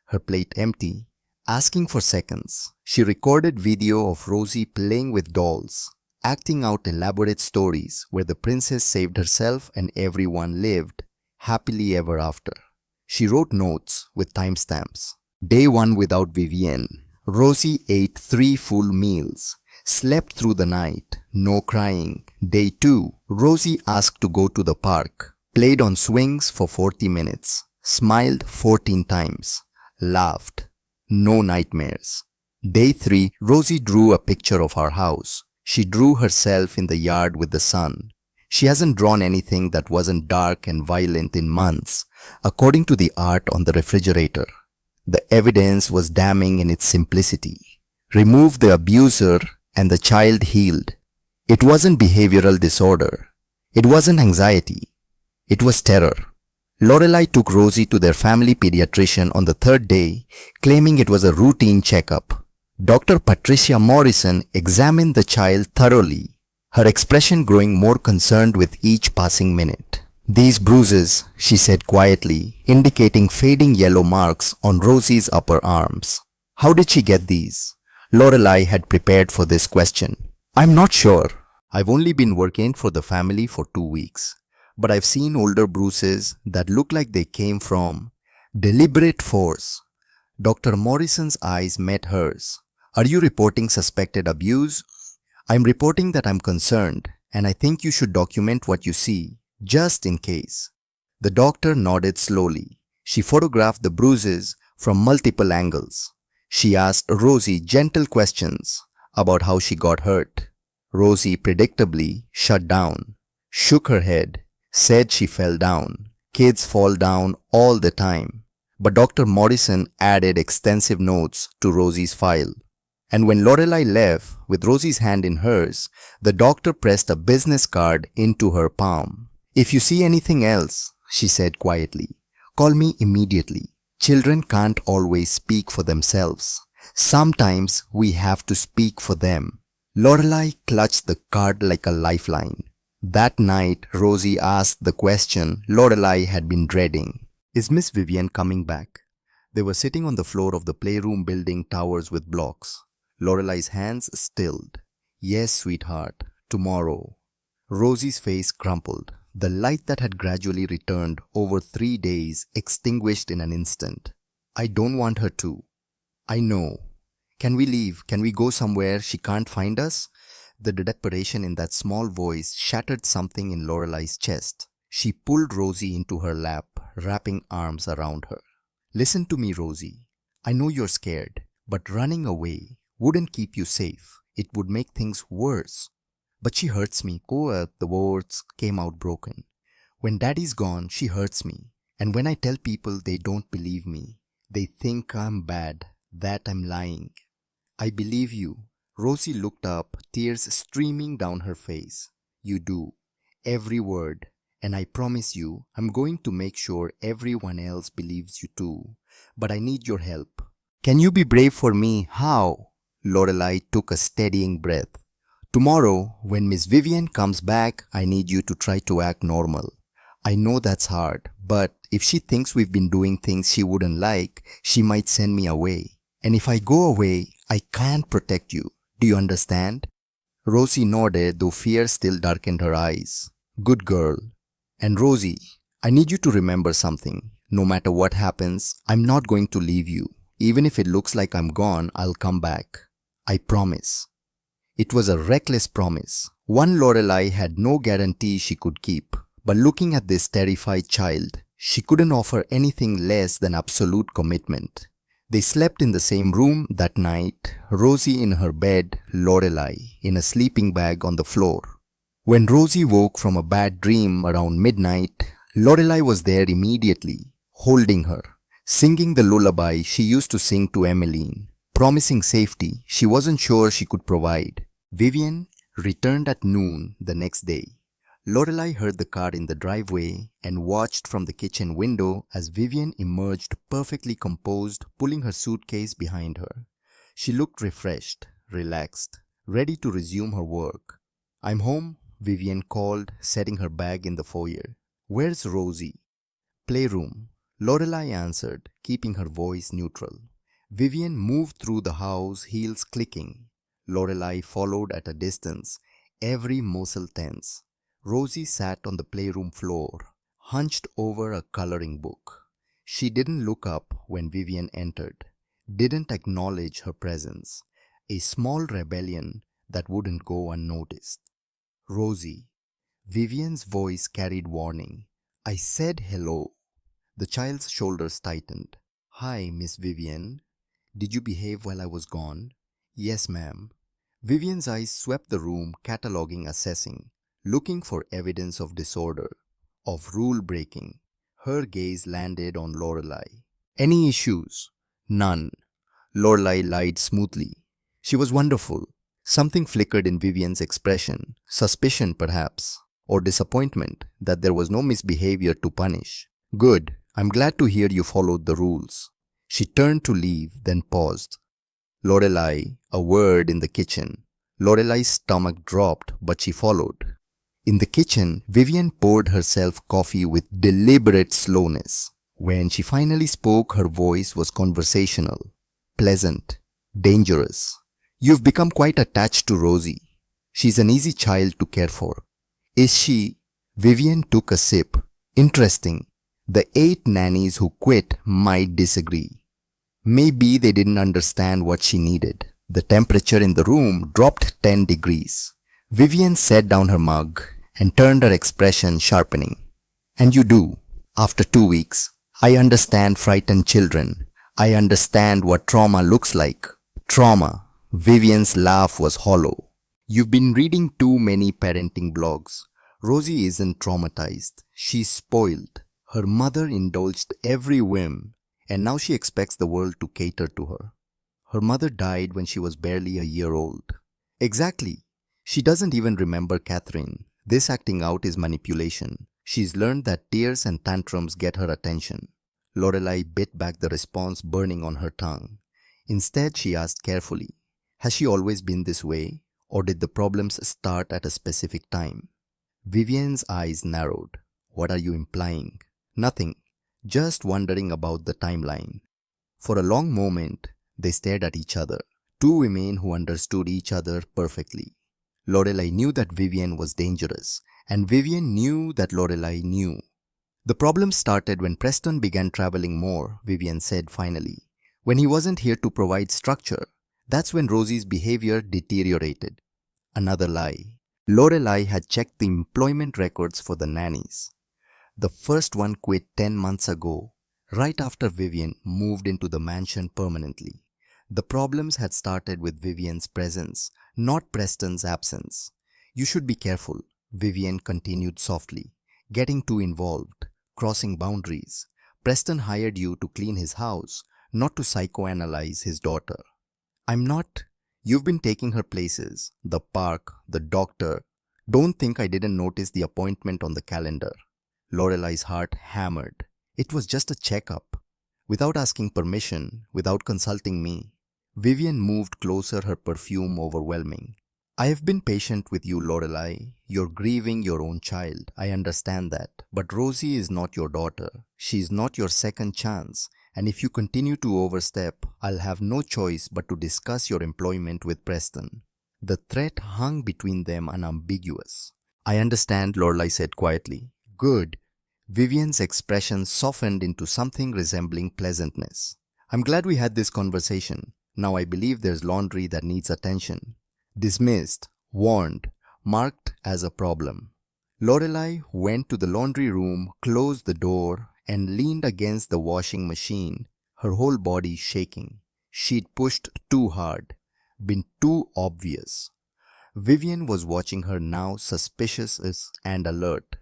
her plate empty, asking for seconds. She recorded video of Rosie playing with dolls, acting out elaborate stories where the princess saved herself and everyone lived happily ever after. She wrote notes with timestamps. Day 1 without Vivian. Rosie ate 3 full meals, slept through the night, no crying. Day 2, Rosie asked to go to the park, played on swings for 40 minutes, smiled 14 times, laughed. No nightmares. Day 3, Rosie drew a picture of our house. She drew herself in the yard with the sun. She hasn't drawn anything that wasn't dark and violent in months, according to the art on the refrigerator. The evidence was damning in its simplicity. Remove the abuser and the child healed. It wasn't behavioral disorder. It wasn't anxiety. It was terror. Lorelei took Rosie to their family pediatrician on the 3rd day, claiming it was a routine checkup. Dr. Patricia Morrison examined the child thoroughly, her expression growing more concerned with each passing minute. These bruises, she said quietly, indicating fading yellow marks on Rosie's upper arms. How did she get these? Lorelei had prepared for this question. I'm not sure. I've only been working for the family for 2 weeks. But I've seen older bruises that look like they came from deliberate force. Dr. Morrison's eyes met hers. Are you reporting suspected abuse? I'm reporting that I'm concerned, and I think you should document what you see, just in case. The doctor nodded slowly. She photographed the bruises from multiple angles. She asked Rosie gentle questions about how she got hurt. Rosie predictably shut down, shook her head, said she fell down. Kids fall down all the time. But Dr. Morrison added extensive notes to Rosie's file. And when Lorelei left with Rosie's hand in hers, the doctor pressed a business card into her palm. "If you see anything else," she said quietly, "call me immediately. Children can't always speak for themselves. Sometimes we have to speak for them." Lorelei clutched the card like a lifeline. That night, Rosie asked the question Lorelei had been dreading. "Is Miss Vivian coming back?" They were sitting on the floor of the playroom building towers with blocks. Lorelei's hands stilled. "Yes, sweetheart, tomorrow." Rosie's face crumpled. The light that had gradually returned over 3 days extinguished in an instant. "I don't want her to." "I know. Can we leave? Can we go somewhere she can't find us?" The desperation in that small voice shattered something in Lorelei's chest. She pulled Rosie into her lap, wrapping arms around her. "Listen to me, Rosie. I know you're scared, but running away wouldn't keep you safe. It would make things worse." "But she hurts me." The words came out broken. "When Daddy's gone, she hurts me. And when I tell people, they don't believe me. They think I'm bad, that I'm lying." "I believe you." Rosie looked up, tears streaming down her face. "You do. Every word. And I promise you, I'm going to make sure everyone else believes you too. But I need your help." "Can you be brave for me? How?" Lorelei took a steadying breath. "Tomorrow, when Miss Vivian comes back, I need you to try to act normal. I know that's hard, but if she thinks we've been doing things she wouldn't like, she might send me away. And if I go away, I can't protect you. Do you understand?" Rosie nodded, though fear still darkened her eyes. "Good girl. And Rosie, I need you to remember something. No matter what happens, I'm not going to leave you. Even if it looks like I'm gone, I'll come back. I promise." It was a reckless promise, one Lorelei had no guarantee she could keep. But looking at this terrified child, she couldn't offer anything less than absolute commitment. They slept in the same room that night, Rosie in her bed, Lorelei in a sleeping bag on the floor. When Rosie woke from a bad dream around midnight, Lorelei was there immediately, holding her, singing the lullaby she used to sing to Emmeline, promising safety she wasn't sure she could provide. Vivian returned at noon the next day. Lorelei heard the car in the driveway and watched from the kitchen window as Vivian emerged perfectly composed, pulling her suitcase behind her. She looked refreshed, relaxed, ready to resume her work. "I'm home," Vivian called, setting her bag in the foyer. "Where's Rosie?" "Playroom," Lorelei answered, keeping her voice neutral. Vivian moved through the house, heels clicking. Lorelei followed at a distance, every muscle tense. Rosie sat on the playroom floor, hunched over a coloring book. She didn't look up when Vivian entered, didn't acknowledge her presence, a small rebellion that wouldn't go unnoticed. "Rosie." Vivian's voice carried warning. "I said hello." The child's shoulders tightened. "Hi, Miss Vivian. Did you behave while I was gone?" "Yes, ma'am." Vivian's eyes swept the room, cataloging, assessing, looking for evidence of disorder, of rule breaking. Her gaze landed on Lorelei. "Any issues?" "None." Lorelei lied smoothly. She was wonderful. Something flickered in Vivian's expression, suspicion perhaps, or disappointment that there was no misbehavior to punish. "Good. I'm glad to hear you followed the rules." She turned to leave, then paused. "Lorelei," a word in the kitchen. Lorelei's stomach dropped, but she followed. In the kitchen, Vivian poured herself coffee with deliberate slowness. When she finally spoke, her voice was conversational, pleasant, dangerous. "You've become quite attached to Rosie. She's an easy child to care for." "Is she?" Vivian took a sip. "Interesting. The 8 nannies who quit might disagree. Maybe they didn't understand what she needed." The temperature in the room dropped 10 degrees. Vivian set down her mug and turned, her expression sharpening. "And you do. After 2 weeks, I understand frightened children. I understand what trauma looks like. Trauma. Vivian's laugh was hollow. You've been reading too many parenting blogs. Rosie isn't traumatized. She's spoiled. Her mother indulged every whim, and now she expects the world to cater to her. Her mother died when she was barely a year old. Exactly. She doesn't even remember Catherine. This acting out is manipulation. She's learned that tears and tantrums get her attention. Lorelai bit back the response burning on her tongue. Instead, she asked carefully, has she always been this way, or did the problems start at a specific time? Vivian's eyes narrowed. What are you implying? Nothing. Just wondering about the timeline. For a long moment, they stared at each other. Two women who understood each other perfectly. Lorelai knew that Vivian was dangerous, and Vivian knew that Lorelai knew. The problem started when Preston began traveling more, Vivian said finally. When he wasn't here to provide structure, that's when Rosie's behavior deteriorated. Another lie. Lorelai had checked the employment records for the nannies. The first one quit 10 months ago, right after Vivian moved into the mansion permanently. The problems had started with Vivian's presence, not Preston's absence. You should be careful, Vivian continued softly, getting too involved, crossing boundaries. Preston hired you to clean his house, not to psychoanalyze his daughter. I'm not. You've been taking her places, the park, the doctor. Don't think I didn't notice the appointment on the calendar. Lorelai's heart hammered. It was just a checkup. Without asking permission, without consulting me. Vivian moved closer, her perfume overwhelming. I have been patient with you, Lorelai. You're grieving your own child. I understand that. But Rosie is not your daughter. She is not your second chance. And if you continue to overstep, I'll have no choice but to discuss your employment with Preston. The threat hung between them unambiguous. I understand, Lorelai said quietly. Good. Vivian's expression softened into something resembling pleasantness. I'm glad we had this conversation. Now I believe there's laundry that needs attention. Dismissed, warned, marked as a problem. Lorelai went to the laundry room, closed the door, and leaned against the washing machine, her whole body shaking. She'd pushed too hard, been too obvious. Vivian was watching her now, suspicious and alert.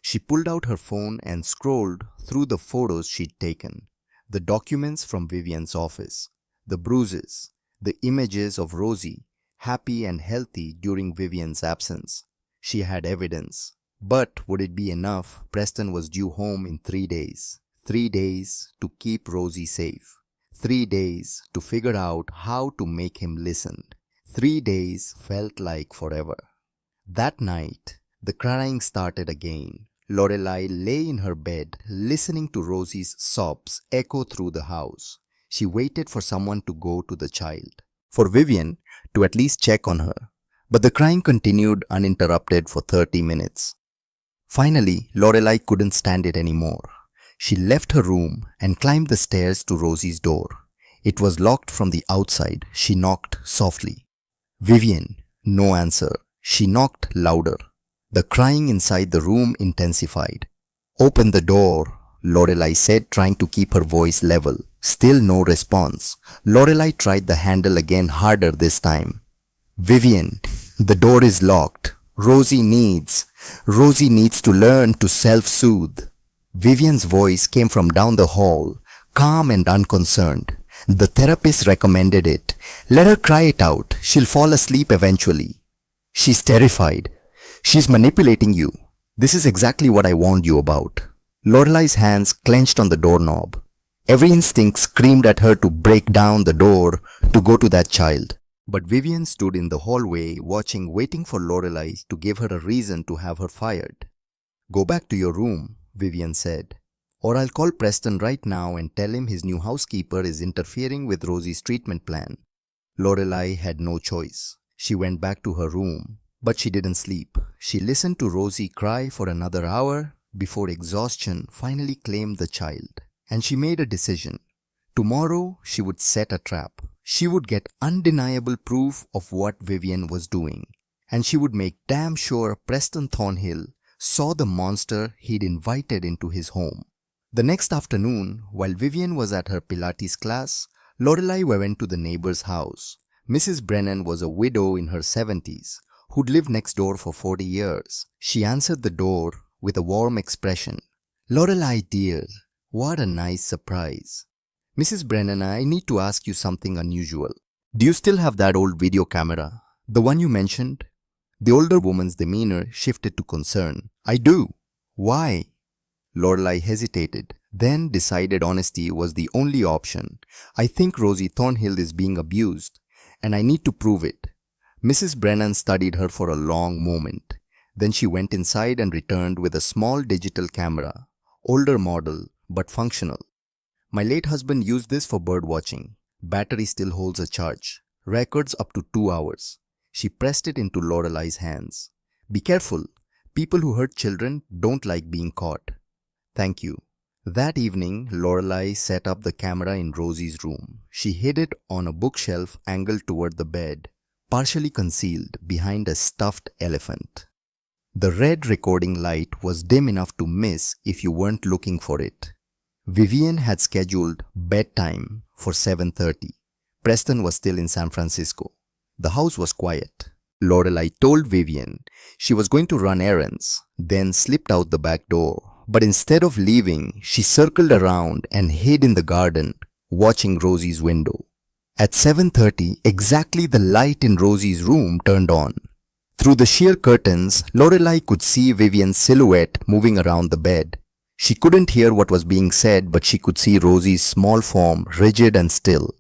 She pulled out her phone and scrolled through the photos she'd taken, the documents from Vivian's office, the bruises, the images of Rosie, happy and healthy during Vivian's absence. She had evidence. But would it be enough? Preston was due home in 3 days. 3 days to keep Rosie safe. 3 days to figure out how to make him listen. 3 days felt like forever. That night, the crying started again. Lorelai lay in her bed, listening to Rosie's sobs echo through the house. She waited for someone to go to the child, for Vivian to at least check on her. But the crying continued uninterrupted for 30 minutes. Finally, Lorelai couldn't stand it anymore. She left her room and climbed the stairs to Rosie's door. It was locked from the outside. She knocked softly. Vivian, no answer. She knocked louder. The crying inside the room intensified. Open the door, Lorelai said, trying to keep her voice level. Still no response. Lorelai tried the handle again, harder this time. Vivian, the door is locked. Rosie needs to learn to self-soothe. Vivian's voice came from down the hall, calm and unconcerned. The therapist recommended it. Let her cry it out. She'll fall asleep eventually. She's terrified. She's manipulating you. This is exactly what I warned you about. Lorelai's hands clenched on the doorknob. Every instinct screamed at her to break down the door, to go to that child. But Vivian stood in the hallway, watching, waiting for Lorelai to give her a reason to have her fired. Go back to your room, Vivian said. Or I'll call Preston right now and tell him his new housekeeper is interfering with Rosie's treatment plan. Lorelai had no choice. She went back to her room, but she didn't sleep. She listened to Rosie cry for another hour before exhaustion finally claimed the child. And she made a decision. Tomorrow she would set a trap. She would get undeniable proof of what Vivian was doing. And she would make damn sure Preston Thornhill saw the monster he'd invited into his home. The next afternoon, while Vivian was at her Pilates class, Lorelai went to the neighbor's house. Mrs. Brennan was a widow in her 70s who'd lived next door for 40 years. She answered the door with a warm expression. "Lorelai dear, what a nice surprise. Mrs. Brennan, I need to ask you something unusual. Do you still have that old video camera? The one you mentioned?" The older woman's demeanor shifted to concern. "I do. Why?" Lorelai hesitated, then decided honesty was the only option. "I think Rosie Thornhill is being abused, and I need to prove it." Mrs. Brennan studied her for a long moment. Then she went inside and returned with a small digital camera, older model but functional. "My late husband used this for bird watching. Battery still holds a charge. Records up to 2 hours. She pressed it into Lorelai's hands. "Be careful. People who hurt children don't like being caught." "Thank you." That evening, Lorelai set up the camera in Rosie's room. She hid it on a bookshelf angled toward the bed, partially concealed behind a stuffed elephant. The red recording light was dim enough to miss if you weren't looking for it. Vivian had scheduled bedtime for 7:30. Preston was still in San Francisco. The house was quiet. Lorelai told Vivian she was going to run errands, then slipped out the back door. But instead of leaving, she circled around and hid in the garden, watching Rosie's window. At 7:30, exactly the light in Rosie's room turned on. Through the sheer curtains, Lorelai could see Vivian's silhouette moving around the bed. She couldn't hear what was being said, but she could see Rosie's small form, rigid and still.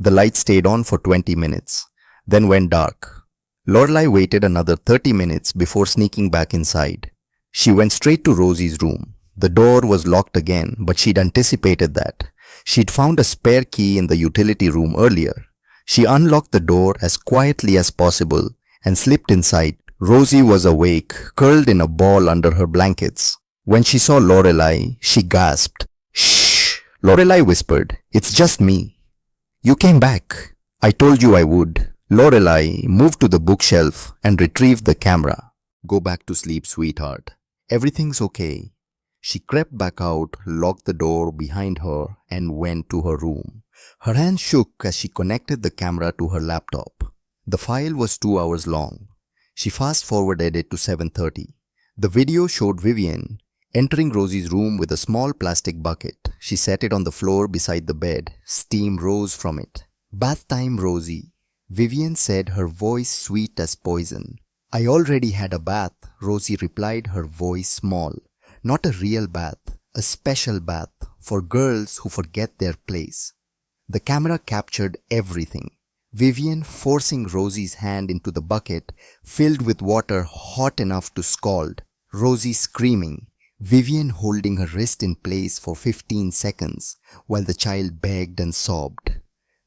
The light stayed on for 20 minutes, then went dark. Lorelai waited another 30 minutes before sneaking back inside. She went straight to Rosie's room. The door was locked again, but she'd anticipated that. She'd found a spare key in the utility room earlier. She unlocked the door as quietly as possible and slipped inside. Rosie was awake, curled in a ball under her blankets. When she saw Lorelai, she gasped. "Shh!" Lorelai whispered. "It's just me." "You came back. I told you I would." Lorelai moved to the bookshelf and retrieved the camera. "Go back to sleep, sweetheart. Everything's okay." She crept back out, locked the door behind her, and went to her room. Her hands shook as she connected the camera to her laptop. The file was 2 hours long. She fast-forwarded it to 7:30. The video showed Vivian entering Rosie's room with a small plastic bucket. She set it on the floor beside the bed. Steam rose from it. "Bath time, Rosie," Vivian said, her voice sweet as poison. "I already had a bath," Rosie replied, her voice small. "Not a real bath, a special bath for girls who forget their place." The camera captured everything. Vivian forcing Rosie's hand into the bucket filled with water hot enough to scald. Rosie screaming. Vivian holding her wrist in place for 15 seconds while the child begged and sobbed.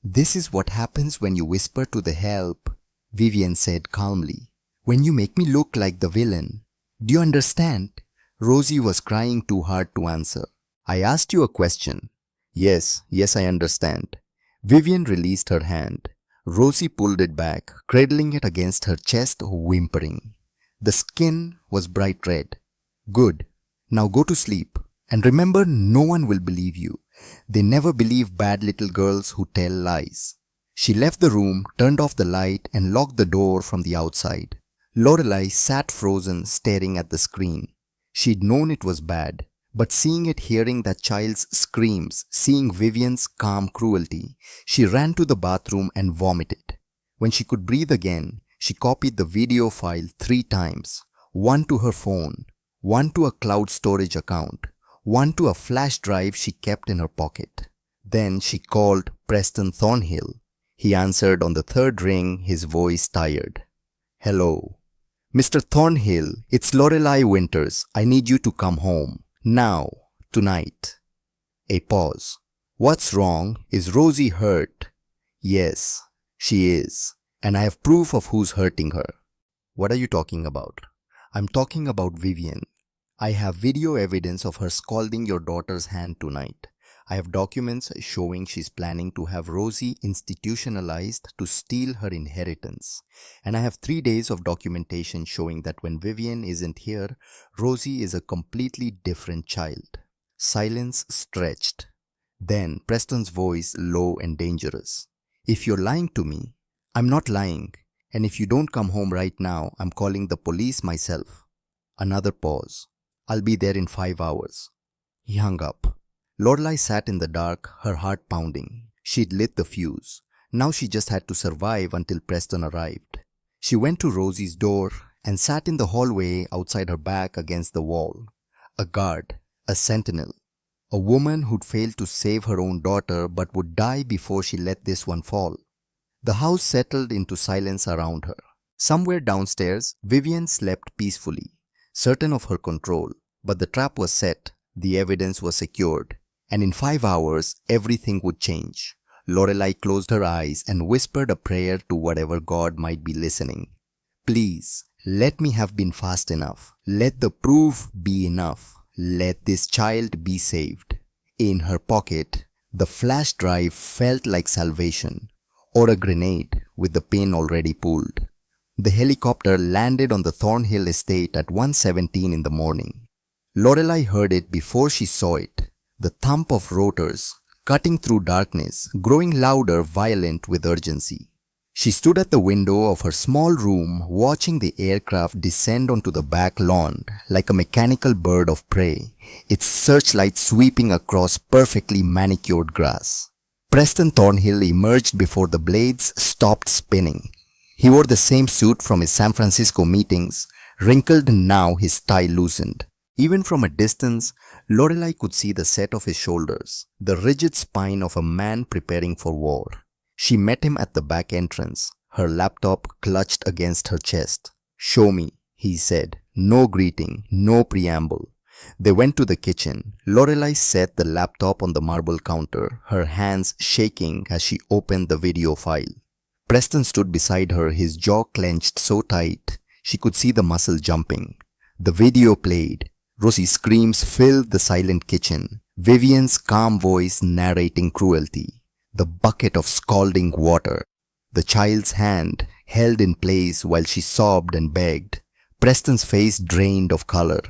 "This is what happens when you whisper to the help," Vivian said calmly. "When you make me look like the villain. Do you understand?" Rosie was crying too hard to answer. "I asked you a question." Yes, I understand." Vivian released her hand. Rosie pulled it back, cradling it against her chest, whimpering. The skin was bright red. "Good. Now go to sleep. And remember, no one will believe you. They never believe bad little girls who tell lies." She left the room, turned off the light, and locked the door from the outside. Lorelai sat frozen, staring at the screen. She'd known it was bad, but hearing that child's screams, seeing Vivian's calm cruelty, she ran to the bathroom and vomited. When she could breathe again, she copied the video file 3 times, one to her phone, one to a cloud storage account, one to a flash drive she kept in her pocket. Then she called Preston Thornhill. He answered on the 3rd ring, his voice tired. "Hello. Mr. Thornhill, it's Lorelai Winters. I need you to come home. Now. Tonight." A pause. "What's wrong? Is Rosie hurt?" "Yes, she is. And I have proof of who's hurting her." "What are you talking about?" "I'm talking about Vivian. I have video evidence of her scalding your daughter's hand tonight. I have documents showing she's planning to have Rosie institutionalized to steal her inheritance. And I have 3 days of documentation showing that when Vivian isn't here, Rosie is a completely different child. Silence stretched. Then Preston's voice low and dangerous. If you're lying to me, I'm not lying. And if you don't come home right now, I'm calling the police myself. Another pause. I'll be there in 5 hours. He hung up. Lorelai sat in the dark, her heart pounding. She'd lit the fuse. Now she just had to survive until Preston arrived. She went to Rosie's door and sat in the hallway outside her back against the wall. A guard, a sentinel, a woman who'd failed to save her own daughter but would die before she let this one fall. The house settled into silence around her. Somewhere downstairs, Vivian slept peacefully, certain of her control, but the trap was set, the evidence was secured, and in 5 hours, everything would change. Lorelai closed her eyes and whispered a prayer to whatever God might be listening. Please, let me have been fast enough. Let the proof be enough. Let this child be saved. In her pocket, the flash drive felt like salvation, or a grenade with the pin already pulled. The helicopter landed on the Thornhill estate at 1:17 in the morning. Lorelai heard it before she saw it, the thump of rotors, cutting through darkness, growing louder, violent with urgency. She stood at the window of her small room watching the aircraft descend onto the back lawn like a mechanical bird of prey, its searchlight sweeping across perfectly manicured grass. Preston Thornhill emerged before the blades stopped spinning. He wore the same suit from his San Francisco meetings, wrinkled now his tie loosened. Even from a distance, Lorelai could see the set of his shoulders, the rigid spine of a man preparing for war. She met him at the back entrance, her laptop clutched against her chest. "Show me," he said. No greeting, no preamble. They went to the kitchen. Lorelai set the laptop on the marble counter, her hands shaking as she opened the video file. Preston stood beside her, his jaw clenched so tight she could see the muscle jumping. The video played. Rosie's screams filled the silent kitchen. Vivian's calm voice narrating cruelty. The bucket of scalding water. The child's hand held in place while she sobbed and begged. Preston's face drained of color.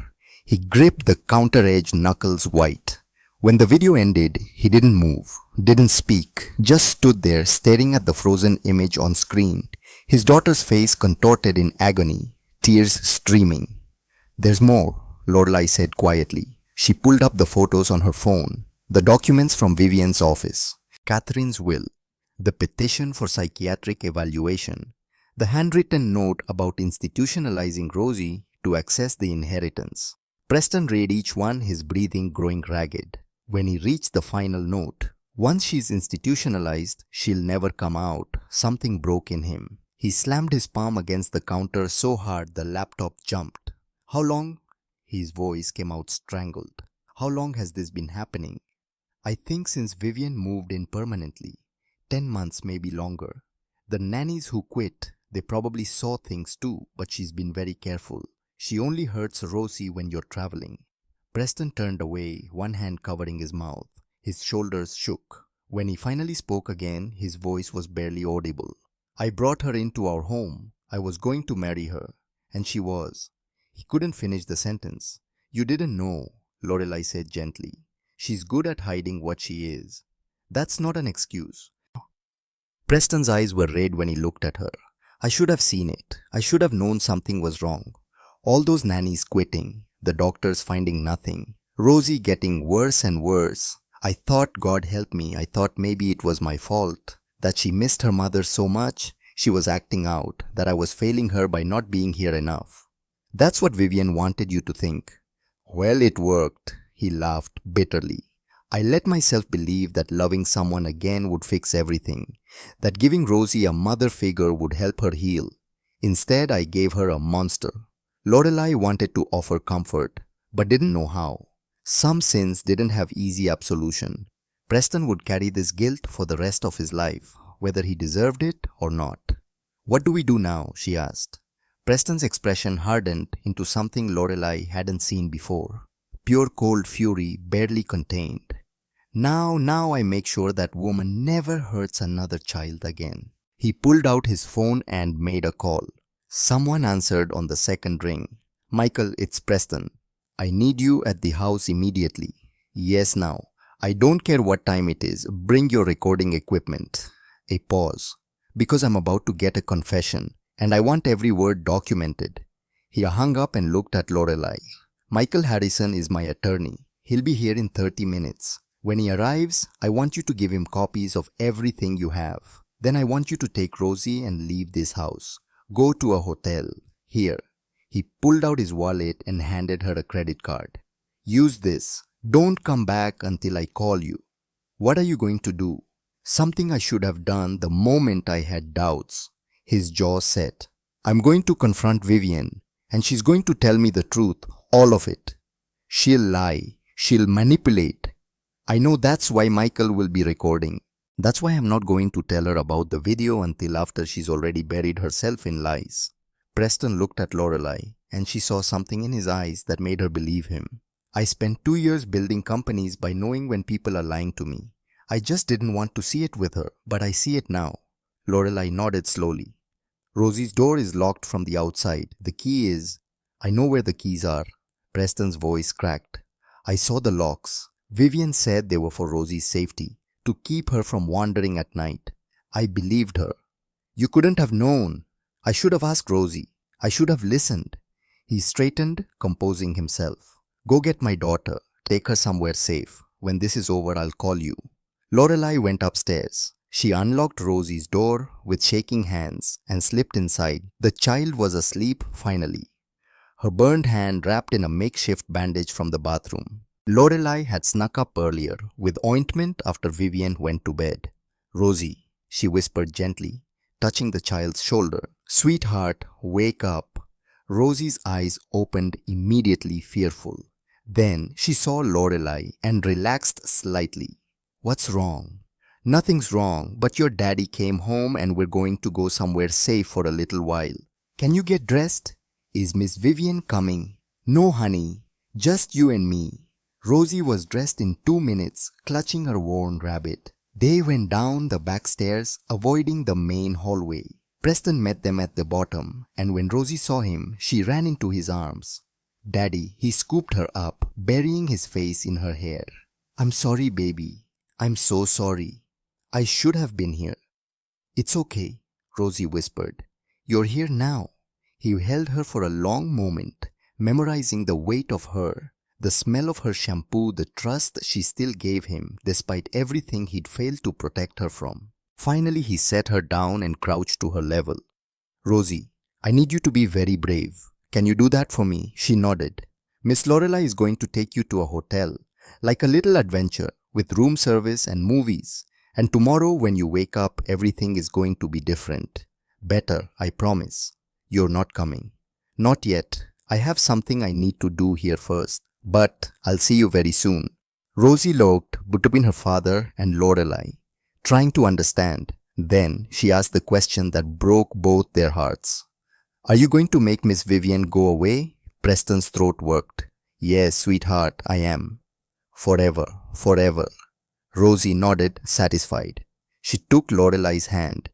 He gripped the counter-edged knuckles white. When the video ended, he didn't move, didn't speak, just stood there staring at the frozen image on screen, his daughter's face contorted in agony, tears streaming. "There's more," Lorelai said quietly. She pulled up the photos on her phone, the documents from Vivian's office, Catherine's will, the petition for psychiatric evaluation, the handwritten note about institutionalizing Rosie to access the inheritance. Preston read each one, his breathing growing ragged. When he reached the final note, "Once she's institutionalized, she'll never come out," something broke in him. He slammed his palm against the counter so hard the laptop jumped. "How long?" His voice came out strangled. "How long has this been happening?" "I think since Vivian moved in permanently. 10 months, maybe longer. The nannies who quit, they probably saw things too, but she's been very careful. She only hurts Rosie when you're traveling." Preston turned away, one hand covering his mouth. His shoulders shook. When he finally spoke again, his voice was barely audible. "I brought her into our home. I was going to marry her. And she was." He couldn't finish the sentence. "You didn't know," Lorelai said gently. "She's good at hiding what she is. That's not an excuse." Preston's eyes were red when he looked at her. "I should have seen it. I should have known something was wrong. All those nannies quitting, the doctors finding nothing, Rosie getting worse and worse. I thought, God help me, I thought maybe it was my fault, that she missed her mother so much, she was acting out, that I was failing her by not being here enough. That's what Vivian wanted you to think." "Well, it worked," he laughed bitterly. "I let myself believe that loving someone again would fix everything, that giving Rosie a mother figure would help her heal. Instead, I gave her a monster." Lorelai wanted to offer comfort, but didn't know how. Some sins didn't have easy absolution. Preston would carry this guilt for the rest of his life, whether he deserved it or not. "What do we do now?" she asked. Preston's expression hardened into something Lorelai hadn't seen before. Pure cold fury barely contained. Now I make sure that woman never hurts another child again. He pulled out his phone and made a call. Someone answered on the second ring. Michael, it's Preston. I need you at the house immediately. Yes, now. I don't care what time it is. Bring your recording equipment. A pause. Because I'm about to get a confession and I want every word documented. He hung up and looked at Lorelai. Michael Harrison is my attorney. He'll be here in 30 minutes. When he arrives, I want you to give him copies of everything you have. Then I want you to take Rosie and leave this house. Go to a hotel. Here. He pulled out his wallet and handed her a credit card. Use this. Don't come back until I call you. What are you going to do? Something I should have done the moment I had doubts. His jaw set. I'm going to confront Vivian, and she's going to tell me the truth, all of it. She'll lie. She'll manipulate. I know that's why Michael will be recording. That's why I'm not going to tell her about the video until after she's already buried herself in lies. Preston looked at Lorelai, and she saw something in his eyes that made her believe him. I spent 2 years building companies by knowing when people are lying to me. I just didn't want to see it with her, but I see it now. Lorelai nodded slowly. Rosie's door is locked from the outside. The key is... I know where the keys are. Preston's voice cracked. I saw the locks. Vivian said they were for Rosie's safety, to keep her from wandering at night. I believed her. You couldn't have known. I should have asked Rosie. I should have listened. He straightened, composing himself. Go get my daughter. Take her somewhere safe. When this is over, I'll call you. Lorelai went upstairs. She unlocked Rosie's door with shaking hands and slipped inside. The child was asleep finally. Her burned hand wrapped in a makeshift bandage from the bathroom. Lorelai had snuck up earlier with ointment after Vivian went to bed. Rosie, she whispered gently, touching the child's shoulder. Sweetheart, wake up. Rosie's eyes opened immediately fearful. Then she saw Lorelai and relaxed slightly. What's wrong? Nothing's wrong, but your daddy came home and we're going to go somewhere safe for a little while. Can you get dressed? Is Miss Vivian coming? No, honey. Just you and me. Rosie was dressed in 2 minutes, clutching her worn rabbit. They went down the back stairs, avoiding the main hallway. Preston met them at the bottom, and when Rosie saw him, she ran into his arms. Daddy, he scooped her up, burying his face in her hair. I'm sorry, baby. I'm so sorry. I should have been here. It's okay, Rosie whispered. You're here now. He held her for a long moment, memorizing the weight of her, the smell of her shampoo, the trust she still gave him despite everything he'd failed to protect her from. Finally, he set her down and crouched to her level. Rosie, I need you to be very brave. Can you do that for me? She nodded. Miss Lorelai is going to take you to a hotel, like a little adventure, with room service and movies. And tomorrow when you wake up, everything is going to be different. Better, I promise. You're not coming. Not yet. I have something I need to do here first. But I'll see you very soon. Rosie looked between her father and Lorelai, trying to understand. Then she asked the question that broke both their hearts. Are you going to make Miss Vivian go away? Preston's throat worked. Yes, sweetheart, I am. Forever, forever. Rosie nodded, satisfied. She took Lorelai's hand.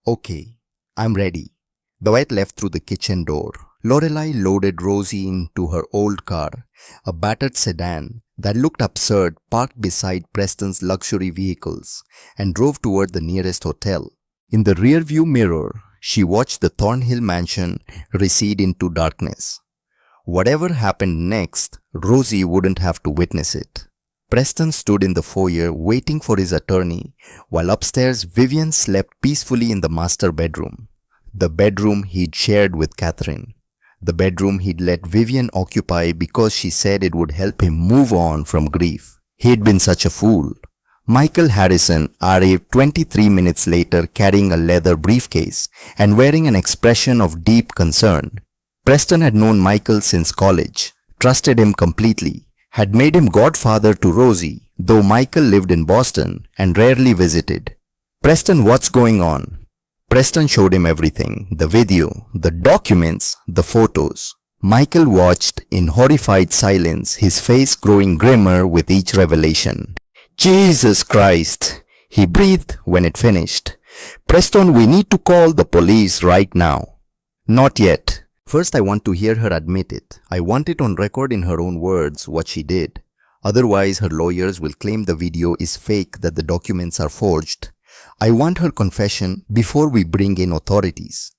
Okay, I'm ready. The vet left through the kitchen door. Lorelai loaded Rosie into her old car, a battered sedan that looked absurd, parked beside Preston's luxury vehicles, and drove toward the nearest hotel. In the rearview mirror, she watched the Thornhill mansion recede into darkness. Whatever happened next, Rosie wouldn't have to witness it. Preston stood in the foyer waiting for his attorney, while upstairs Vivian slept peacefully in the master bedroom. The bedroom he'd shared with Catherine. The bedroom he'd let Vivian occupy because she said it would help him move on from grief. He'd been such a fool. Michael Harrison arrived 23 minutes later carrying a leather briefcase and wearing an expression of deep concern. Preston had known Michael since college, trusted him completely, had made him godfather to Rosie, though Michael lived in Boston and rarely visited. Preston, what's going on? Preston showed him everything, the video, the documents, the photos. Michael watched in horrified silence, his face growing grimmer with each revelation. Jesus Christ! He breathed when it finished. Preston, we need to call the police right now. Not yet. First, I want to hear her admit it. I want it on record in her own words what she did. Otherwise, her lawyers will claim the video is fake, that the documents are forged. I want her confession before we bring in authorities.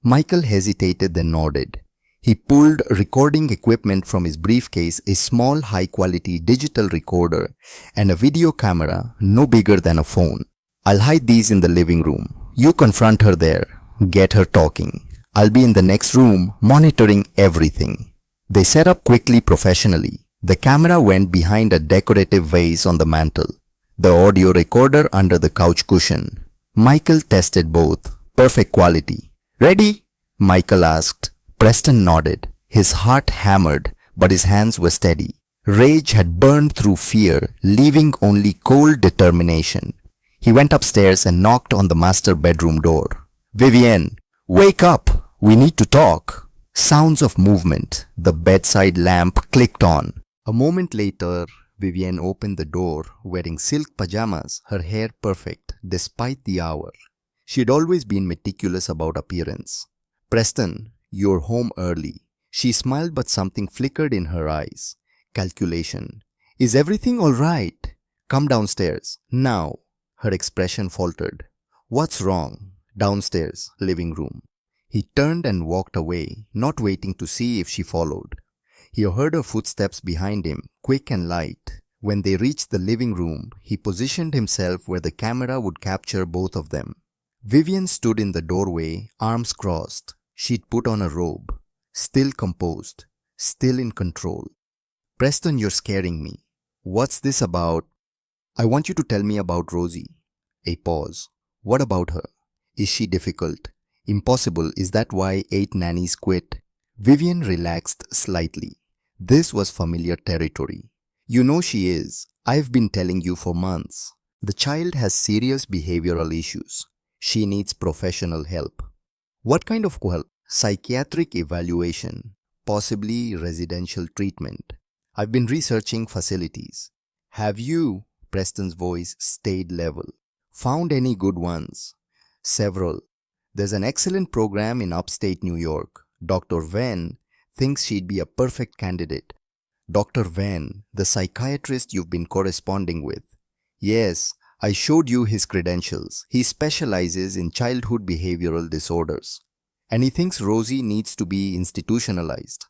Michael hesitated, then nodded. He pulled recording equipment from his briefcase, a small high-quality digital recorder and a video camera no bigger than a phone. I'll hide these in the living room. You confront her there. Get her talking. I'll be in the next room monitoring everything. They set up quickly professionally. The camera went behind a decorative vase on the mantel. The audio recorder under the couch cushion. Michael tested both. Perfect quality. Ready? Michael asked. Preston nodded. His heart hammered, but his hands were steady. Rage had burned through fear, leaving only cold determination. He went upstairs and knocked on the master bedroom door. Vivienne, wake up! We need to talk. Sounds of movement. The bedside lamp clicked on. A moment later, Vivienne opened the door, wearing silk pajamas, her hair perfect, despite the hour. She had always been meticulous about appearance. Preston, you're home early. She smiled, but something flickered in her eyes. Calculation. Is everything all right? Come downstairs. Now. Her expression faltered. What's wrong? Downstairs, living room. He turned and walked away, not waiting to see if she followed. He heard her footsteps behind him, quick and light. When they reached the living room, he positioned himself where the camera would capture both of them. Vivienne stood in the doorway, arms crossed. She'd put on a robe. Still composed. Still in control. Preston, you're scaring me. What's this about? I want you to tell me about Rosie. A pause. What about her? Is she difficult? Impossible. Is that why 8 nannies quit? Vivienne relaxed slightly. This was familiar territory. You know she is. I've been telling you for months. The child has serious behavioral issues. She needs professional help. What kind of help? Psychiatric evaluation. Possibly residential treatment. I've been researching facilities. Have you, Preston's voice stayed level, found any good ones? Several. There's an excellent program in upstate New York. Dr. Venn thinks she'd be a perfect candidate. Dr. Venn, the psychiatrist you've been corresponding with. Yes, I showed you his credentials. He specializes in childhood behavioral disorders. And he thinks Rosie needs to be institutionalized.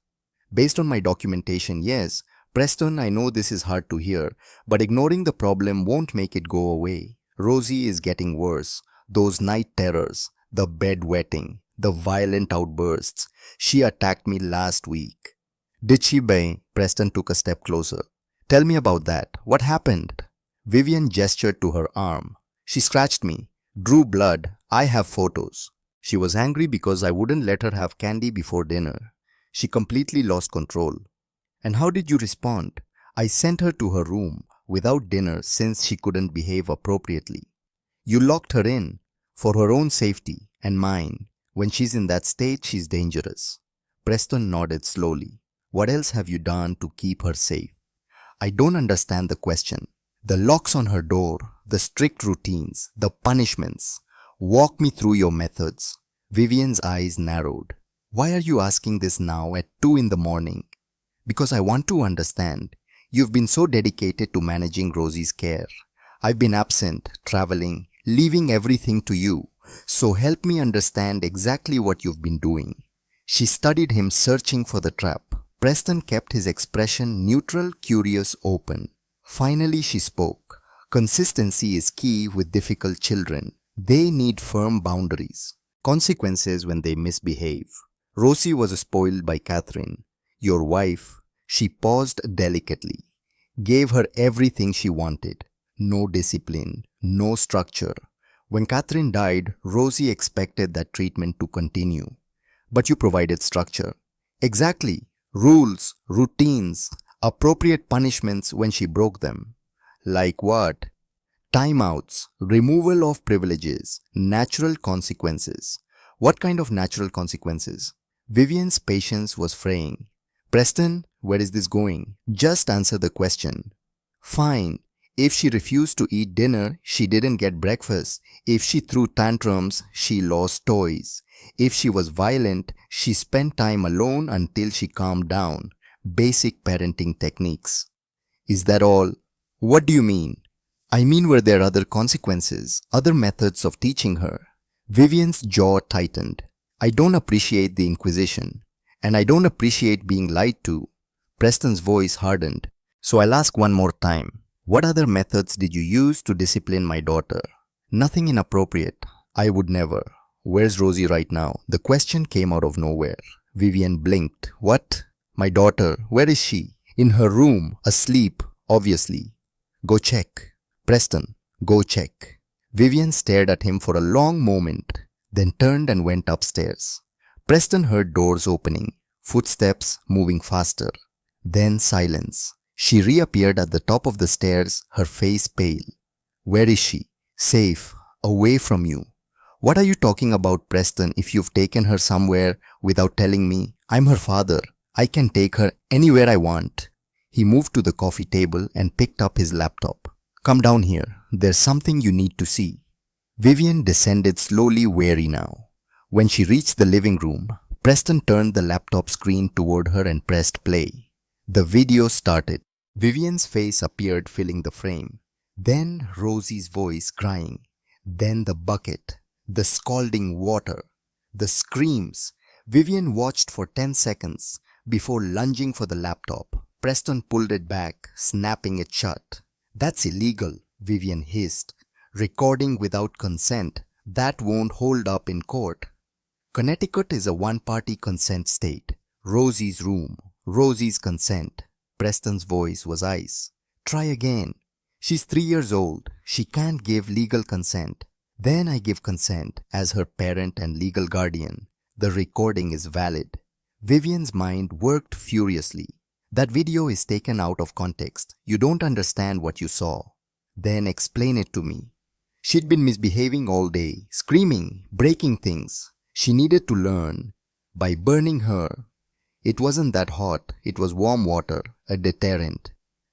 Based on my documentation, yes. Preston, I know this is hard to hear, but ignoring the problem won't make it go away. Rosie is getting worse. Those night terrors, the bedwetting, the violent outbursts. She attacked me last week. Did she, Bay? Preston took a step closer. Tell me about that. What happened? Vivienne gestured to her arm. She scratched me. Drew blood. I have photos. She was angry because I wouldn't let her have candy before dinner. She completely lost control. And how did you respond? I sent her to her room without dinner since she couldn't behave appropriately. You locked her in for her own safety and mine. When she's in that state, she's dangerous. Preston nodded slowly. What else have you done to keep her safe? I don't understand the question. The locks on her door, the strict routines, the punishments. Walk me through your methods. Vivienne's eyes narrowed. Why are you asking this now at 2 in the morning? Because I want to understand. You've been so dedicated to managing Rosie's care. I've been absent, traveling, leaving everything to you. So help me understand exactly what you've been doing. She studied him, searching for the trap. Preston kept his expression neutral, curious, open. Finally she spoke. Consistency is key with difficult children. They need firm boundaries. Consequences when they misbehave. Rosie was spoiled by Catherine. Your wife. She paused delicately. Gave her everything she wanted. No discipline, no structure. When Catherine died, Rosie expected that treatment to continue. But you provided structure. Exactly. Rules, routines, appropriate punishments when she broke them. Like what? Timeouts, removal of privileges, natural consequences. What kind of natural consequences? Vivienne's patience was fraying. Preston, where is this going? Just answer the question. Fine. If she refused to eat dinner, she didn't get breakfast. If she threw tantrums, she lost toys. If she was violent, she spent time alone until she calmed down. Basic parenting techniques. Is that all? What do you mean? I mean, were there other consequences, other methods of teaching her? Vivian's jaw tightened. I don't appreciate the Inquisition, and I don't appreciate being lied to. Preston's voice hardened. So I'll ask one more time. What other methods did you use to discipline my daughter? Nothing inappropriate. I would never. Where's Rosie right now? The question came out of nowhere. Vivian blinked. What? My daughter, where is she? In her room, asleep, obviously. Go check. Preston, go check. Vivian stared at him for a long moment, then turned and went upstairs. Preston heard doors opening, footsteps moving faster. Then silence. She reappeared at the top of the stairs, her face pale. Where is she? Safe, away from you. What are you talking about, Preston, if you've taken her somewhere without telling me? I'm her father. I can take her anywhere I want. He moved to the coffee table and picked up his laptop. Come down here. There's something you need to see. Vivian descended slowly, wary now. When she reached the living room, Preston turned the laptop screen toward her and pressed play. The video started. Vivian's face appeared, filling the frame. Then Rosie's voice crying. Then the bucket. The scalding water. The screams. Vivian watched for 10 seconds before lunging for the laptop. Preston pulled it back, snapping it shut. That's illegal, Vivian hissed. Recording without consent. That won't hold up in court. Connecticut is a one-party consent state. Rosie's room. Rosie's consent. Preston's voice was ice. Try again. She's 3 years old. She can't give legal consent. Then I give consent as her parent and legal guardian. The recording is valid. Vivian's mind worked furiously. That video is taken out of context. You don't understand what you saw. Then explain it to me. She'd been misbehaving all day, screaming, breaking things. She needed to learn. By burning her. It wasn't that hot. It was warm water, a deterrent.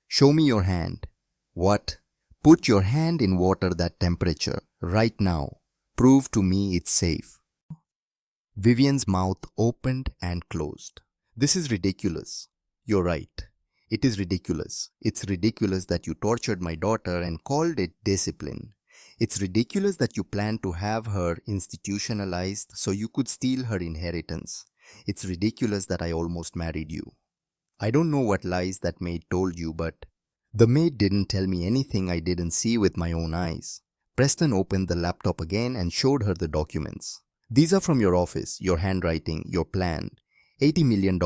Show me your hand. What? Put your hand in water that temperature, right now. Prove to me it's safe. Vivian's mouth opened and closed. This is ridiculous. You're right. It is ridiculous. It's ridiculous that you tortured my daughter and called it discipline. It's ridiculous that you planned to have her institutionalized so you could steal her inheritance. It's ridiculous that I almost married you. I don't know what lies that maid told you, but the maid didn't tell me anything I didn't see with my own eyes. Preston opened the laptop again and showed her the documents. These are from your office, your handwriting, your plan. $80 million.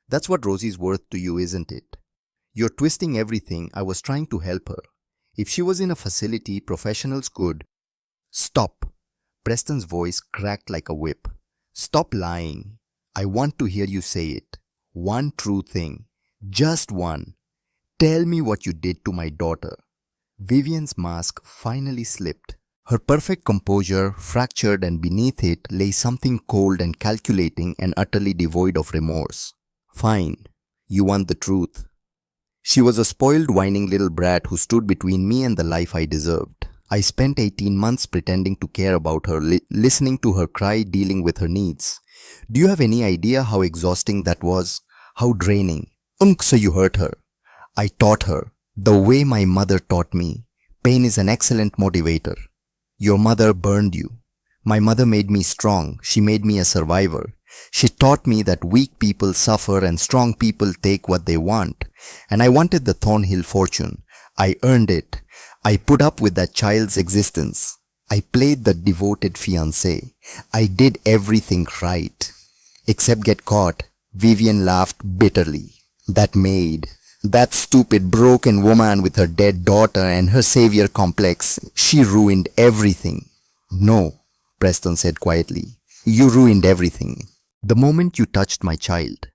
That's what Rosie's worth to you, isn't it? You're twisting everything. I was trying to help her. If she was in a facility, professionals could. Stop. Preston's voice cracked like a whip. Stop lying. I want to hear you say it. One true thing. Just one. Tell me what you did to my daughter. Vivian's mask finally slipped. Her perfect composure fractured, and beneath it lay something cold and calculating and utterly devoid of remorse. Fine. You want the truth. She was a spoiled, whining little brat who stood between me and the life I deserved. I spent 18 months pretending to care about her, listening to her cry, dealing with her needs. Do you have any idea how exhausting that was? How draining? So you hurt her. I taught her. The way my mother taught me. Pain is an excellent motivator. Your mother burned you. My mother made me strong. She made me a survivor. She taught me that weak people suffer and strong people take what they want. And I wanted the Thornhill fortune. I earned it. I put up with that child's existence. I played the devoted fiancée. I did everything right. Except get caught. Vivian laughed bitterly. That maid. That stupid, broken woman with her dead daughter and her savior complex. She ruined everything. No, Preston said quietly. You ruined everything. The moment you touched my child.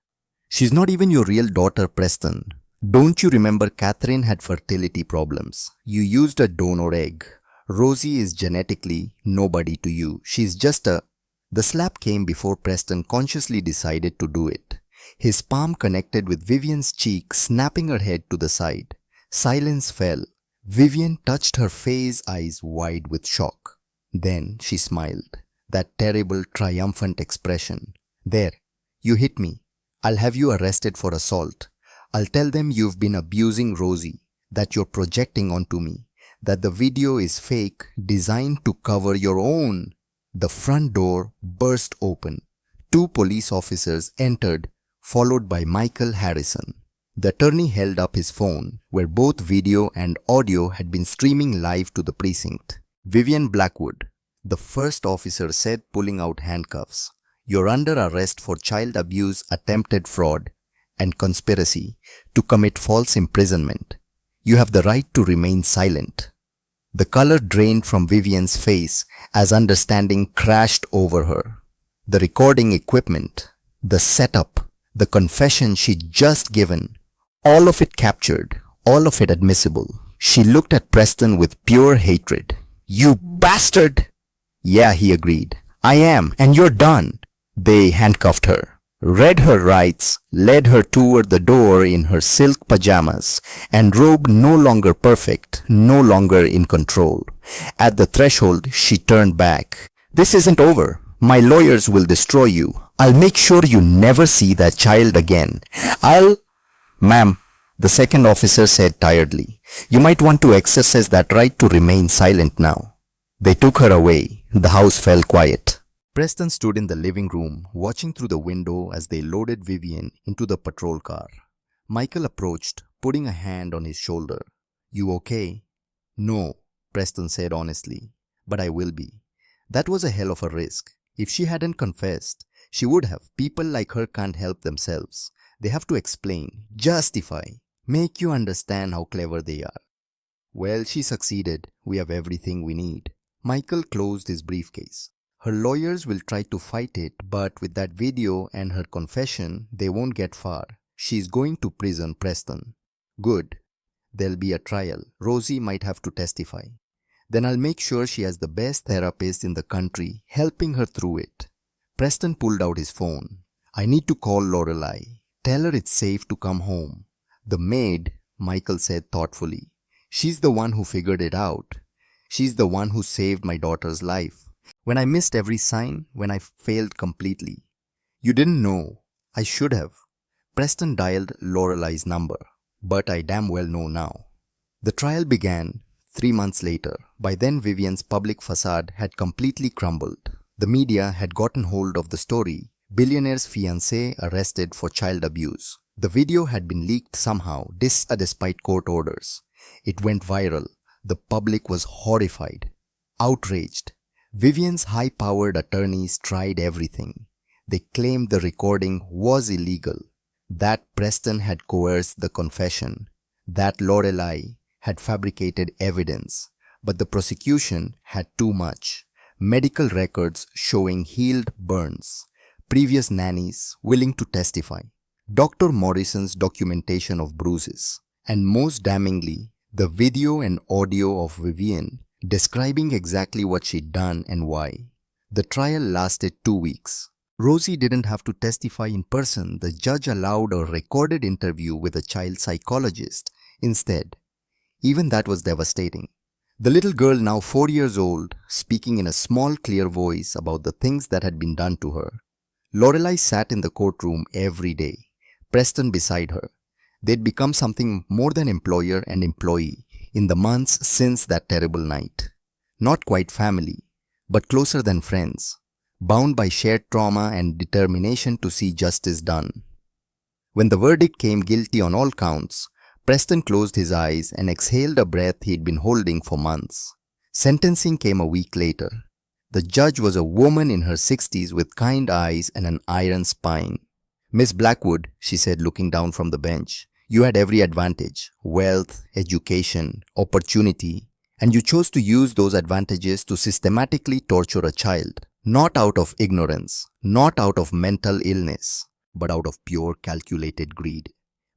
She's not even your real daughter, Preston. Don't you remember Catherine had fertility problems? You used a donor egg. Rosie is genetically nobody to you. She's just a... The slap came before Preston consciously decided to do it. His palm connected with Vivian's cheek, snapping her head to the side. Silence fell. Vivian touched her face, eyes wide with shock. Then she smiled, that terrible, triumphant expression. There, you hit me. I'll have you arrested for assault. I'll tell them you've been abusing Rosie, that you're projecting onto me, that the video is fake, designed to cover your own. The front door burst open. 2 police officers entered, followed by Michael Harrison. The attorney held up his phone, where both video and audio had been streaming live to the precinct. Vivian Blackwood, the first officer said, pulling out handcuffs. You're under arrest for child abuse, attempted fraud, and conspiracy to commit false imprisonment. You have the right to remain silent. The color drained from Vivian's face as understanding crashed over her. The recording equipment, the setup, the confession she'd just given, all of it captured, all of it admissible. She looked at Preston with pure hatred. You bastard! Yeah, he agreed. I am, and you're done. They handcuffed her, read her rights, led her toward the door in her silk pajamas, and robe no longer perfect, no longer in control. At the threshold, she turned back. This isn't over. My lawyers will destroy you. I'll make sure you never see that child again. Ma'am, the second officer said tiredly, you might want to exercise that right to remain silent now. They took her away. The house fell quiet. Preston stood in the living room, watching through the window as they loaded Vivian into the patrol car. Michael approached, putting a hand on his shoulder. You okay? No, Preston said honestly, but I will be. That was a hell of a risk. If she hadn't confessed, she would have. People like her can't help themselves. They have to explain, justify, make you understand how clever they are. Well, she succeeded. We have everything we need. Michael closed his briefcase. Her lawyers will try to fight it, but with that video and her confession, they won't get far. She's going to prison, Preston. Good. There'll be a trial. Rosie might have to testify. Then I'll make sure she has the best therapist in the country helping her through it. Preston pulled out his phone. I need to call Lorelai. Tell her it's safe to come home. The maid, Michael said thoughtfully. She's the one who figured it out. She's the one who saved my daughter's life. When I missed every sign, when I failed completely. You didn't know. I should have. Preston dialed Lorelai's number, but I damn well know now. The trial began 3 months later. By then Vivian's public facade had completely crumbled. The media had gotten hold of the story. Billionaire's fiancé arrested for child abuse. The video had been leaked somehow, despite court orders. It went viral. The public was horrified, outraged. Vivian's high-powered attorneys tried everything. They claimed the recording was illegal, that Preston had coerced the confession, that Lorelai had fabricated evidence. But the prosecution had too much. Medical records showing healed burns, previous nannies willing to testify, Dr. Morrison's documentation of bruises, and most damningly, the video and audio of Vivian describing exactly what she'd done and why. The trial lasted 2 weeks. Rosie didn't have to testify in person. The judge allowed a recorded interview with a child psychologist instead. Even that was devastating. The little girl, now 4 years old, speaking in a small, clear voice about the things that had been done to her. Lorelai sat in the courtroom every day, Preston beside her. They'd become something more than employer and employee in the months since that terrible night. Not quite family, but closer than friends, bound by shared trauma and determination to see justice done. When the verdict came guilty on all counts, Preston closed his eyes and exhaled a breath he'd been holding for months. Sentencing came a week later. The judge was a woman in her 60s with kind eyes and an iron spine. Miss Blackwood, she said, looking down from the bench, you had every advantage, wealth, education, opportunity, and you chose to use those advantages to systematically torture a child, not out of ignorance, not out of mental illness, but out of pure calculated greed.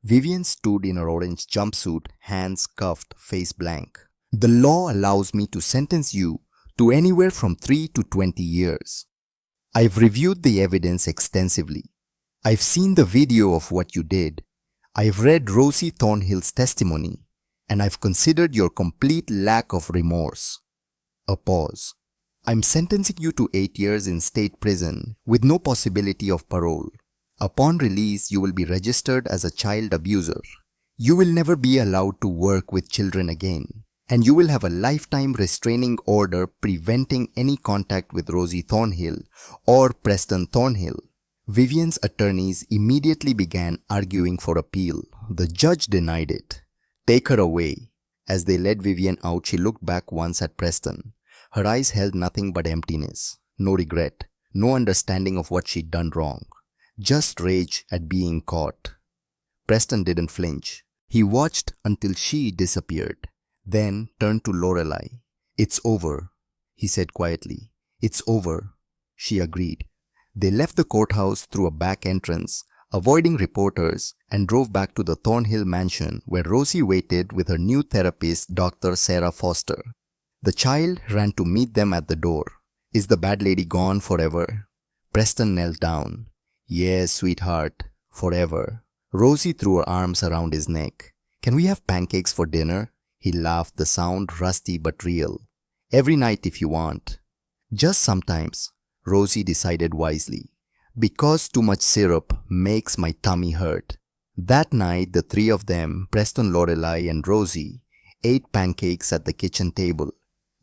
Vivian stood in her orange jumpsuit, hands cuffed, face blank. The law allows me to sentence you to anywhere from 3 to 20 years. I've reviewed the evidence extensively. I've seen the video of what you did. I've read Rosie Thornhill's testimony, and I've considered your complete lack of remorse. A pause. I'm sentencing you to 8 years in state prison with no possibility of parole. Upon release, you will be registered as a child abuser. You will never be allowed to work with children again, and you will have a lifetime restraining order preventing any contact with Rosie Thornhill or Preston Thornhill. Vivian's attorneys immediately began arguing for appeal. The judge denied it. Take her away. As they led Vivian out, she looked back once at Preston. Her eyes held nothing but emptiness, no regret, no understanding of what she'd done wrong. Just rage at being caught. Preston didn't flinch. He watched until she disappeared, then turned to Lorelai. "It's over," he said quietly. "It's over," she agreed. They left the courthouse through a back entrance, avoiding reporters, and drove back to the Thornhill mansion where Rosie waited with her new therapist, Dr. Sarah Foster. The child ran to meet them at the door. "Is the bad lady gone forever?" Preston knelt down. "Yes, sweetheart, forever." Rosie threw her arms around his neck. "Can we have pancakes for dinner?" He laughed, the sound rusty but real. "Every night if you want." "Just sometimes," Rosie decided wisely. "Because too much syrup makes my tummy hurt." That night, the three of them, Preston, Lorelai, and Rosie, ate pancakes at the kitchen table.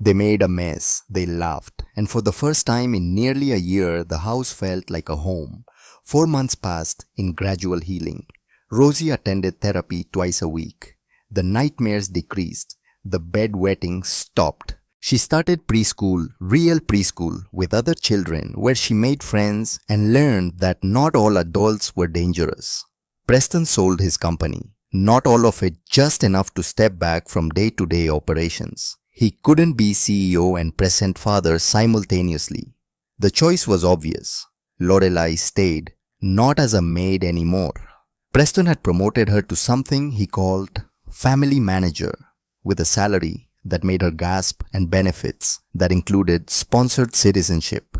They made a mess, they laughed, and for the first time in nearly a year, the house felt like a home. 4 months passed in gradual healing. Rosie attended therapy twice a week. The nightmares decreased. The bedwetting stopped. She started preschool, real preschool, with other children where she made friends and learned that not all adults were dangerous. Preston sold his company, not all of it, just enough to step back from day-to-day operations. He couldn't be CEO and present father simultaneously. The choice was obvious. Lorelai stayed, not as a maid anymore. Preston had promoted her to something he called family manager, with a salary that made her gasp and benefits that included sponsored citizenship.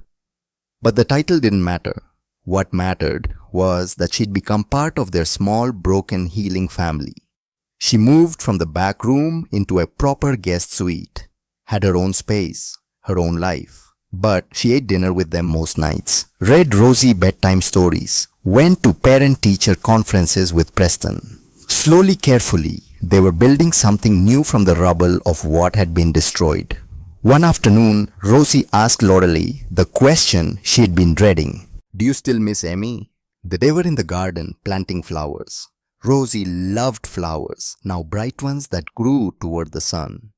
But the title didn't matter. What mattered was that she'd become part of their small, broken, healing family. She moved from the back room into a proper guest suite, had her own space, her own life. But she ate dinner with them most nights, read Rosie bedtime stories, went to parent-teacher conferences with Preston. Slowly, carefully, they were building something new from the rubble of what had been destroyed. One afternoon, Rosie asked Lorelai the question she had been dreading. "Do you still miss Emmy?" They were in the garden planting flowers. Rosie loved flowers, now bright ones that grew toward the sun.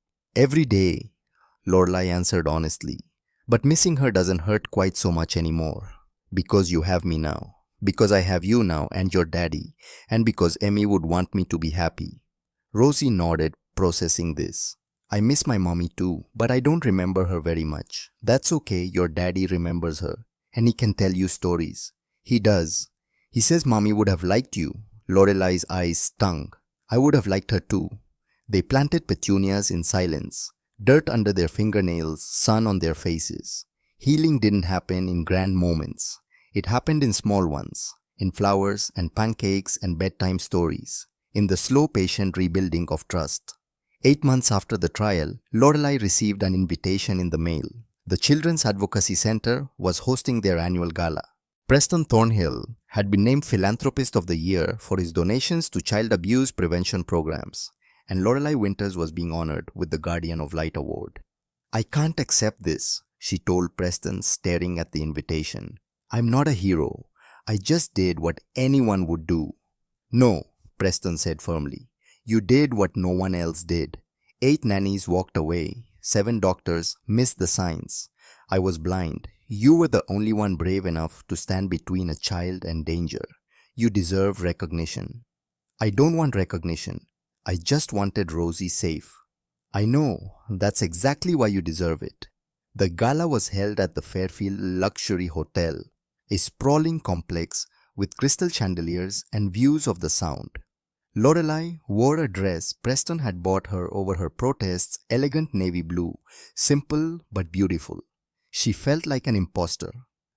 "Every day," Lorelai answered honestly. "But missing her doesn't hurt quite so much anymore. Because you have me now. Because I have you now and your daddy. And because Emmy would want me to be happy." Rosie nodded, processing this. "I miss my mommy too, but I don't remember her very much. That's okay, your daddy remembers her. And he can tell you stories." "He does. He says mommy would have liked you." Lorelai's eyes stung. "I would have liked her too." They planted petunias in silence. Dirt under their fingernails, sun on their faces. Healing didn't happen in grand moments. It happened in small ones, in flowers and pancakes and bedtime stories, in the slow, patient rebuilding of trust. 8 months after the trial, Lorelai received an invitation in the mail. The Children's Advocacy Center was hosting their annual gala. Preston Thornhill had been named Philanthropist of the Year for his donations to child abuse prevention programs, and Lorelai Winters was being honored with the Guardian of Light Award. "I can't accept this," she told Preston, staring at the invitation. "I'm not a hero. I just did what anyone would do." "No," Preston said firmly. "You did what no one else did. 8 nannies walked away. 7 doctors missed the signs. I was blind. You were the only one brave enough to stand between a child and danger. You deserve recognition." "I don't want recognition. I just wanted Rosie safe." "I know. That's exactly why you deserve it." The gala was held at the Fairfield Luxury Hotel, a sprawling complex with crystal chandeliers and views of the Sound. Lorelai wore a dress Preston had bought her over her protests, elegant navy blue, simple but beautiful. She felt like an imposter.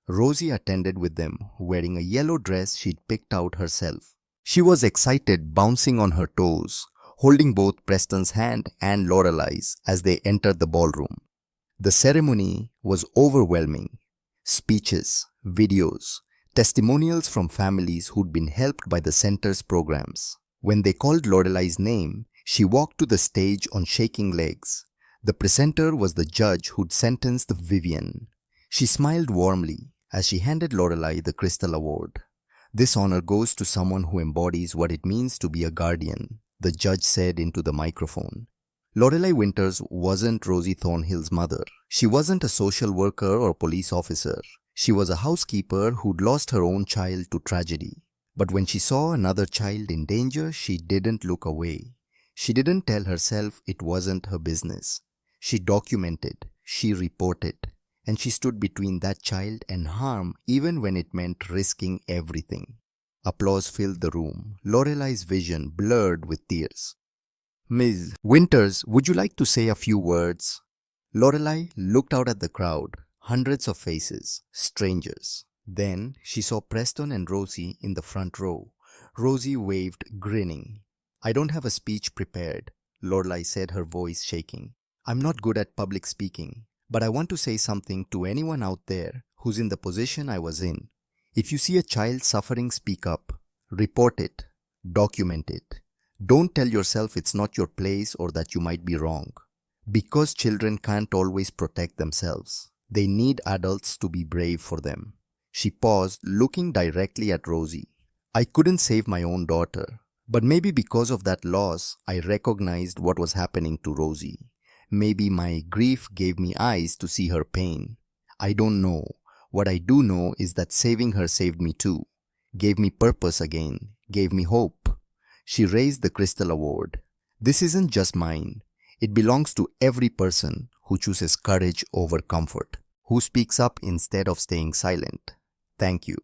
Rosie attended with them, wearing a yellow dress she'd picked out herself. She was excited, bouncing on her toes, holding both Preston's hand and Lorelai's as they entered the ballroom. The ceremony was overwhelming. Speeches, videos, testimonials from families who'd been helped by the center's programs. When they called Lorelai's name, she walked to the stage on shaking legs. The presenter was the judge who'd sentenced Vivian. She smiled warmly as she handed Lorelai the Crystal Award. "This honor goes to someone who embodies what it means to be a guardian," the judge said into the microphone. Lorelai Winters wasn't Rosie Thornhill's mother. She wasn't a social worker or police officer. She was a housekeeper who'd lost her own child to tragedy. But when she saw another child in danger, she didn't look away. She didn't tell herself it wasn't her business. She documented, she reported, and she stood between that child and harm even when it meant risking everything. Applause filled the room, Lorelai's vision blurred with tears. "Ms. Winters, would you like to say a few words?" Lorelai looked out at the crowd, hundreds of faces, strangers. Then she saw Preston and Rosie in the front row. Rosie waved, grinning. "I don't have a speech prepared," Lorelai said, her voice shaking. "I'm not good at public speaking, but I want to say something to anyone out there who's in the position I was in. If you see a child suffering, speak up. Report it. Document it. Don't tell yourself it's not your place or that you might be wrong. Because children can't always protect themselves. They need adults to be brave for them." She paused, looking directly at Rosie. "I couldn't save my own daughter, but maybe because of that loss, I recognized what was happening to Rosie. Maybe my grief gave me eyes to see her pain. I don't know. What I do know is that saving her saved me too. Gave me purpose again. Gave me hope." She raised the Crystal Award. "This isn't just mine. It belongs to every person who chooses courage over comfort, who speaks up instead of staying silent. Thank you."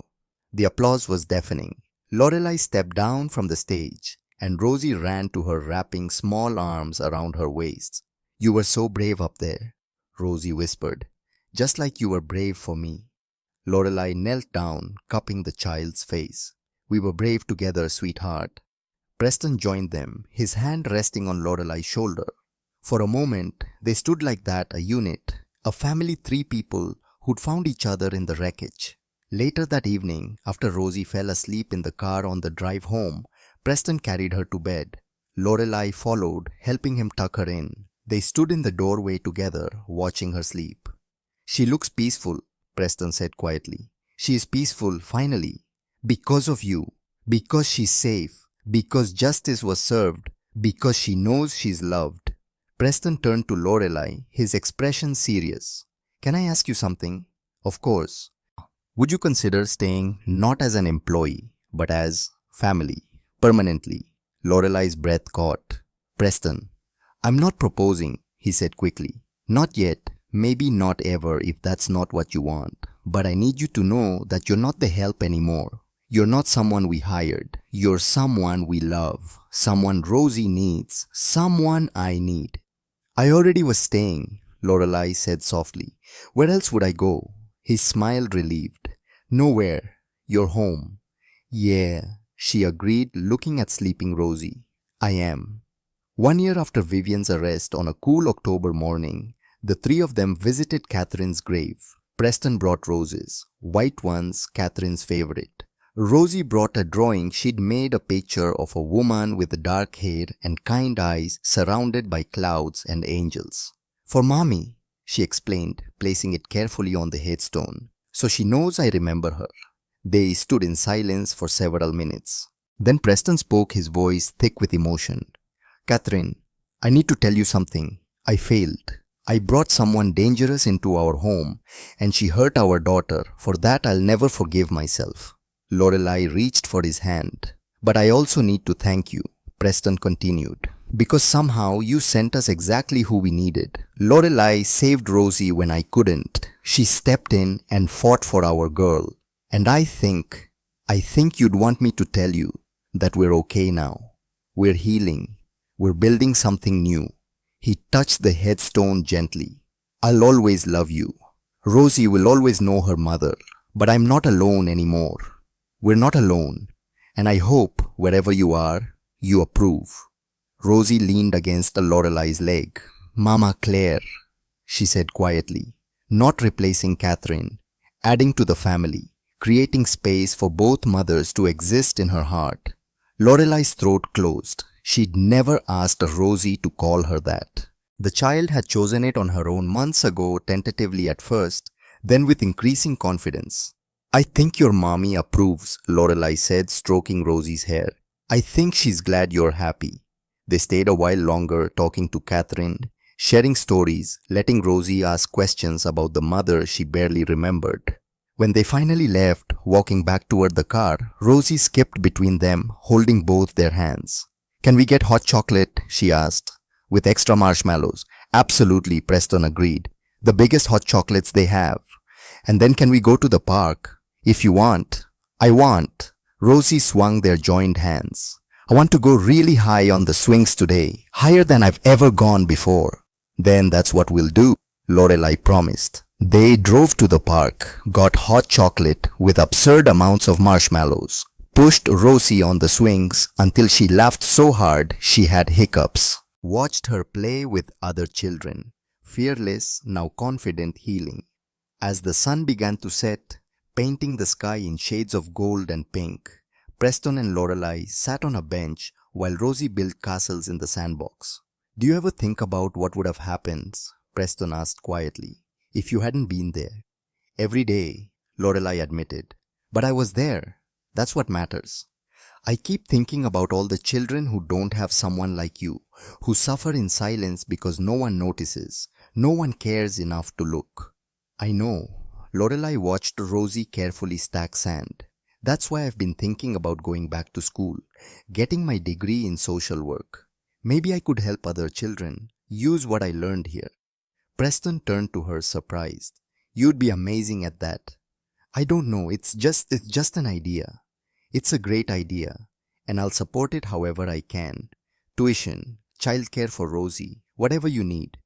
The applause was deafening. Lorelai stepped down from the stage, and Rosie ran to her, wrapping small arms around her waist. "You were so brave up there," Rosie whispered, "just like you were brave for me." Lorelai knelt down, cupping the child's face. "We were brave together, sweetheart." Preston joined them, his hand resting on Lorelai's shoulder. For a moment, they stood like that, a unit, a family, 3 people who'd found each other in the wreckage. Later that evening, after Rosie fell asleep in the car on the drive home, Preston carried her to bed. Lorelai followed, helping him tuck her in. They stood in the doorway together, watching her sleep. "She looks peaceful," Preston said quietly. "She is peaceful, finally. Because of you. Because she's safe. Because justice was served. Because she knows she's loved." Preston turned to Lorelai, his expression serious. "Can I ask you something?" "Of course." "Would you consider staying not as an employee, but as family, permanently?" Lorelai's breath caught. "Preston, I'm not proposing," he said quickly. "Not yet, maybe not ever if that's not what you want. But I need you to know that you're not the help anymore. You're not someone we hired. You're someone we love. Someone Rosie needs. Someone I need." "I already was staying," Lorelai said softly. "Where else would I go?" He smiled, relieved. "Nowhere. You're home." "Yeah," she agreed, looking at sleeping Rosie. "I am." 1 year after Vivian's arrest, on a cool October morning, the 3 of them visited Catherine's grave. Preston brought roses, white ones, Catherine's favorite. Rosie brought a drawing she'd made, a picture of a woman with dark hair and kind eyes surrounded by clouds and angels. "For Mommy," she explained, placing it carefully on the headstone. "So she knows I remember her." They stood in silence for several minutes. Then Preston spoke, his voice thick with emotion. "Catherine, I need to tell you something. I failed. I brought someone dangerous into our home, and she hurt our daughter. For that, I'll never forgive myself." Lorelai reached for his hand. "But I also need to thank you," Preston continued, "because somehow you sent us exactly who we needed. Lorelai saved Rosie when I couldn't. She stepped in and fought for our girl. And I think you'd want me to tell you that we're okay now. We're healing. We're building something new." He touched the headstone gently. "I'll always love you. Rosie will always know her mother. But I'm not alone anymore. We're not alone. And I hope, wherever you are, you approve." Rosie leaned against Lorelai's leg. "Mama Claire," she said quietly, not replacing Catherine, adding to the family, creating space for both mothers to exist in her heart. Lorelai's throat closed. She'd never asked Rosie to call her that. The child had chosen it on her own months ago, tentatively at first, then with increasing confidence. "I think your mommy approves," Lorelai said, stroking Rosie's hair. "I think she's glad you're happy." They stayed a while longer, talking to Catherine, sharing stories, letting Rosie ask questions about the mother she barely remembered. When they finally left, walking back toward the car, Rosie skipped between them, holding both their hands. "Can we get hot chocolate?" she asked. "With extra marshmallows." "Absolutely," Preston agreed. "The biggest hot chocolates they have." "And then can we go to the park?" "If you want." "I want." Rosie swung their joined hands. "I want to go really high on the swings today, higher than I've ever gone before." "Then that's what we'll do," Lorelai promised. They drove to the park, got hot chocolate with absurd amounts of marshmallows, pushed Rosie on the swings until she laughed so hard she had hiccups, watched her play with other children, fearless, now confident, healing. As the sun began to set, painting the sky in shades of gold and pink, Preston and Lorelai sat on a bench while Rosie built castles in the sandbox. "Do you ever think about what would have happened?" Preston asked quietly. "If you hadn't been there?" "Every day," Lorelai admitted. "But I was there. That's what matters. I keep thinking about all the children who don't have someone like you, who suffer in silence because no one notices, no one cares enough to look." "I know." Lorelai watched Rosie carefully stack sand. "That's why I've been thinking about going back to school, getting my degree in social work. Maybe I could help other children, use what I learned here." Preston turned to her surprised. "You'd be amazing at that." "I don't know, it's just an idea." "It's a great idea, and I'll support it however I can. Tuition, childcare for Rosie, whatever you need."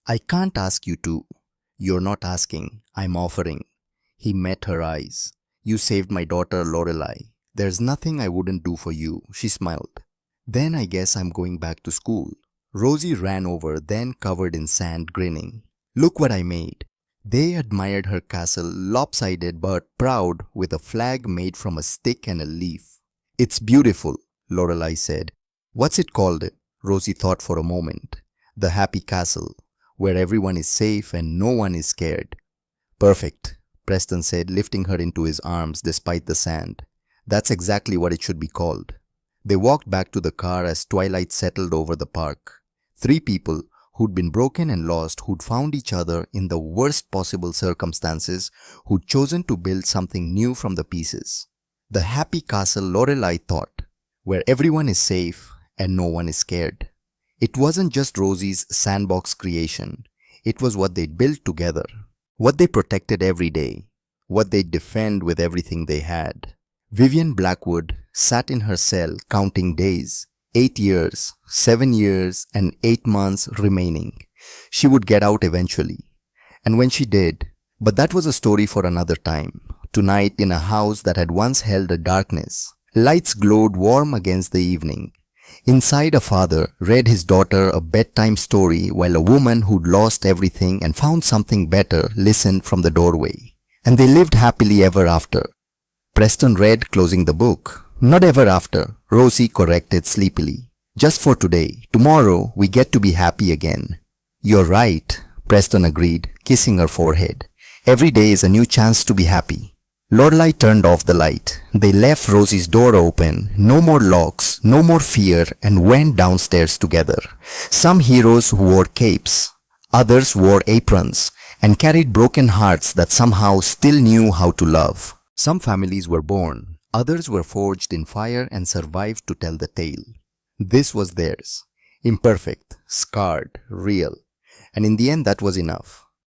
"I can't ask you to." "You're not asking, I'm offering." He met her eyes. "You saved my daughter Lorelai. There's nothing I wouldn't do for you," she smiled. "Then I guess I'm going back to school." Rosie ran over, then covered in sand, grinning. "Look what I made." They admired her castle, lopsided but proud, with a flag made from a stick and a leaf. "It's beautiful," Lorelai said. "What's it called?" Rosie thought for a moment. "The Happy Castle, where everyone is safe and no one is scared." "Perfect," Preston said, lifting her into his arms despite the sand. "That's exactly what it should be called." They walked back to the car as twilight settled over the park. Three people who'd been broken and lost, who'd found each other in the worst possible circumstances, who'd chosen to build something new from the pieces. The happy castle, Lorelai thought, where everyone is safe and no one is scared. It wasn't just Rosie's sandbox creation. It was what they'd built together, what they protected every day, what they'd defend with everything they had. Vivian Blackwood sat in her cell counting days. 8 years, 7 years, and 8 months remaining. She would get out eventually. And when she did, but that was a story for another time. Tonight, in a house that had once held a darkness, lights glowed warm against the evening. Inside, a father read his daughter a bedtime story while a woman who'd lost everything and found something better listened from the doorway. And they lived happily ever after. Preston read, closing the book. "Not ever after," Rosie corrected sleepily. "Just for today. Tomorrow, we get to be happy again." "You're right," Preston agreed, kissing her forehead. "Every day is a new chance to be happy." Lorelai turned off the light. They left Rosie's door open, no more locks, no more fear, and went downstairs together. Some heroes wore capes, others wore aprons, and carried broken hearts that somehow still knew how to love. Some families were born. Others were forged in fire and survived to tell the tale. This was theirs. Imperfect, scarred, real. And in the end, that was enough.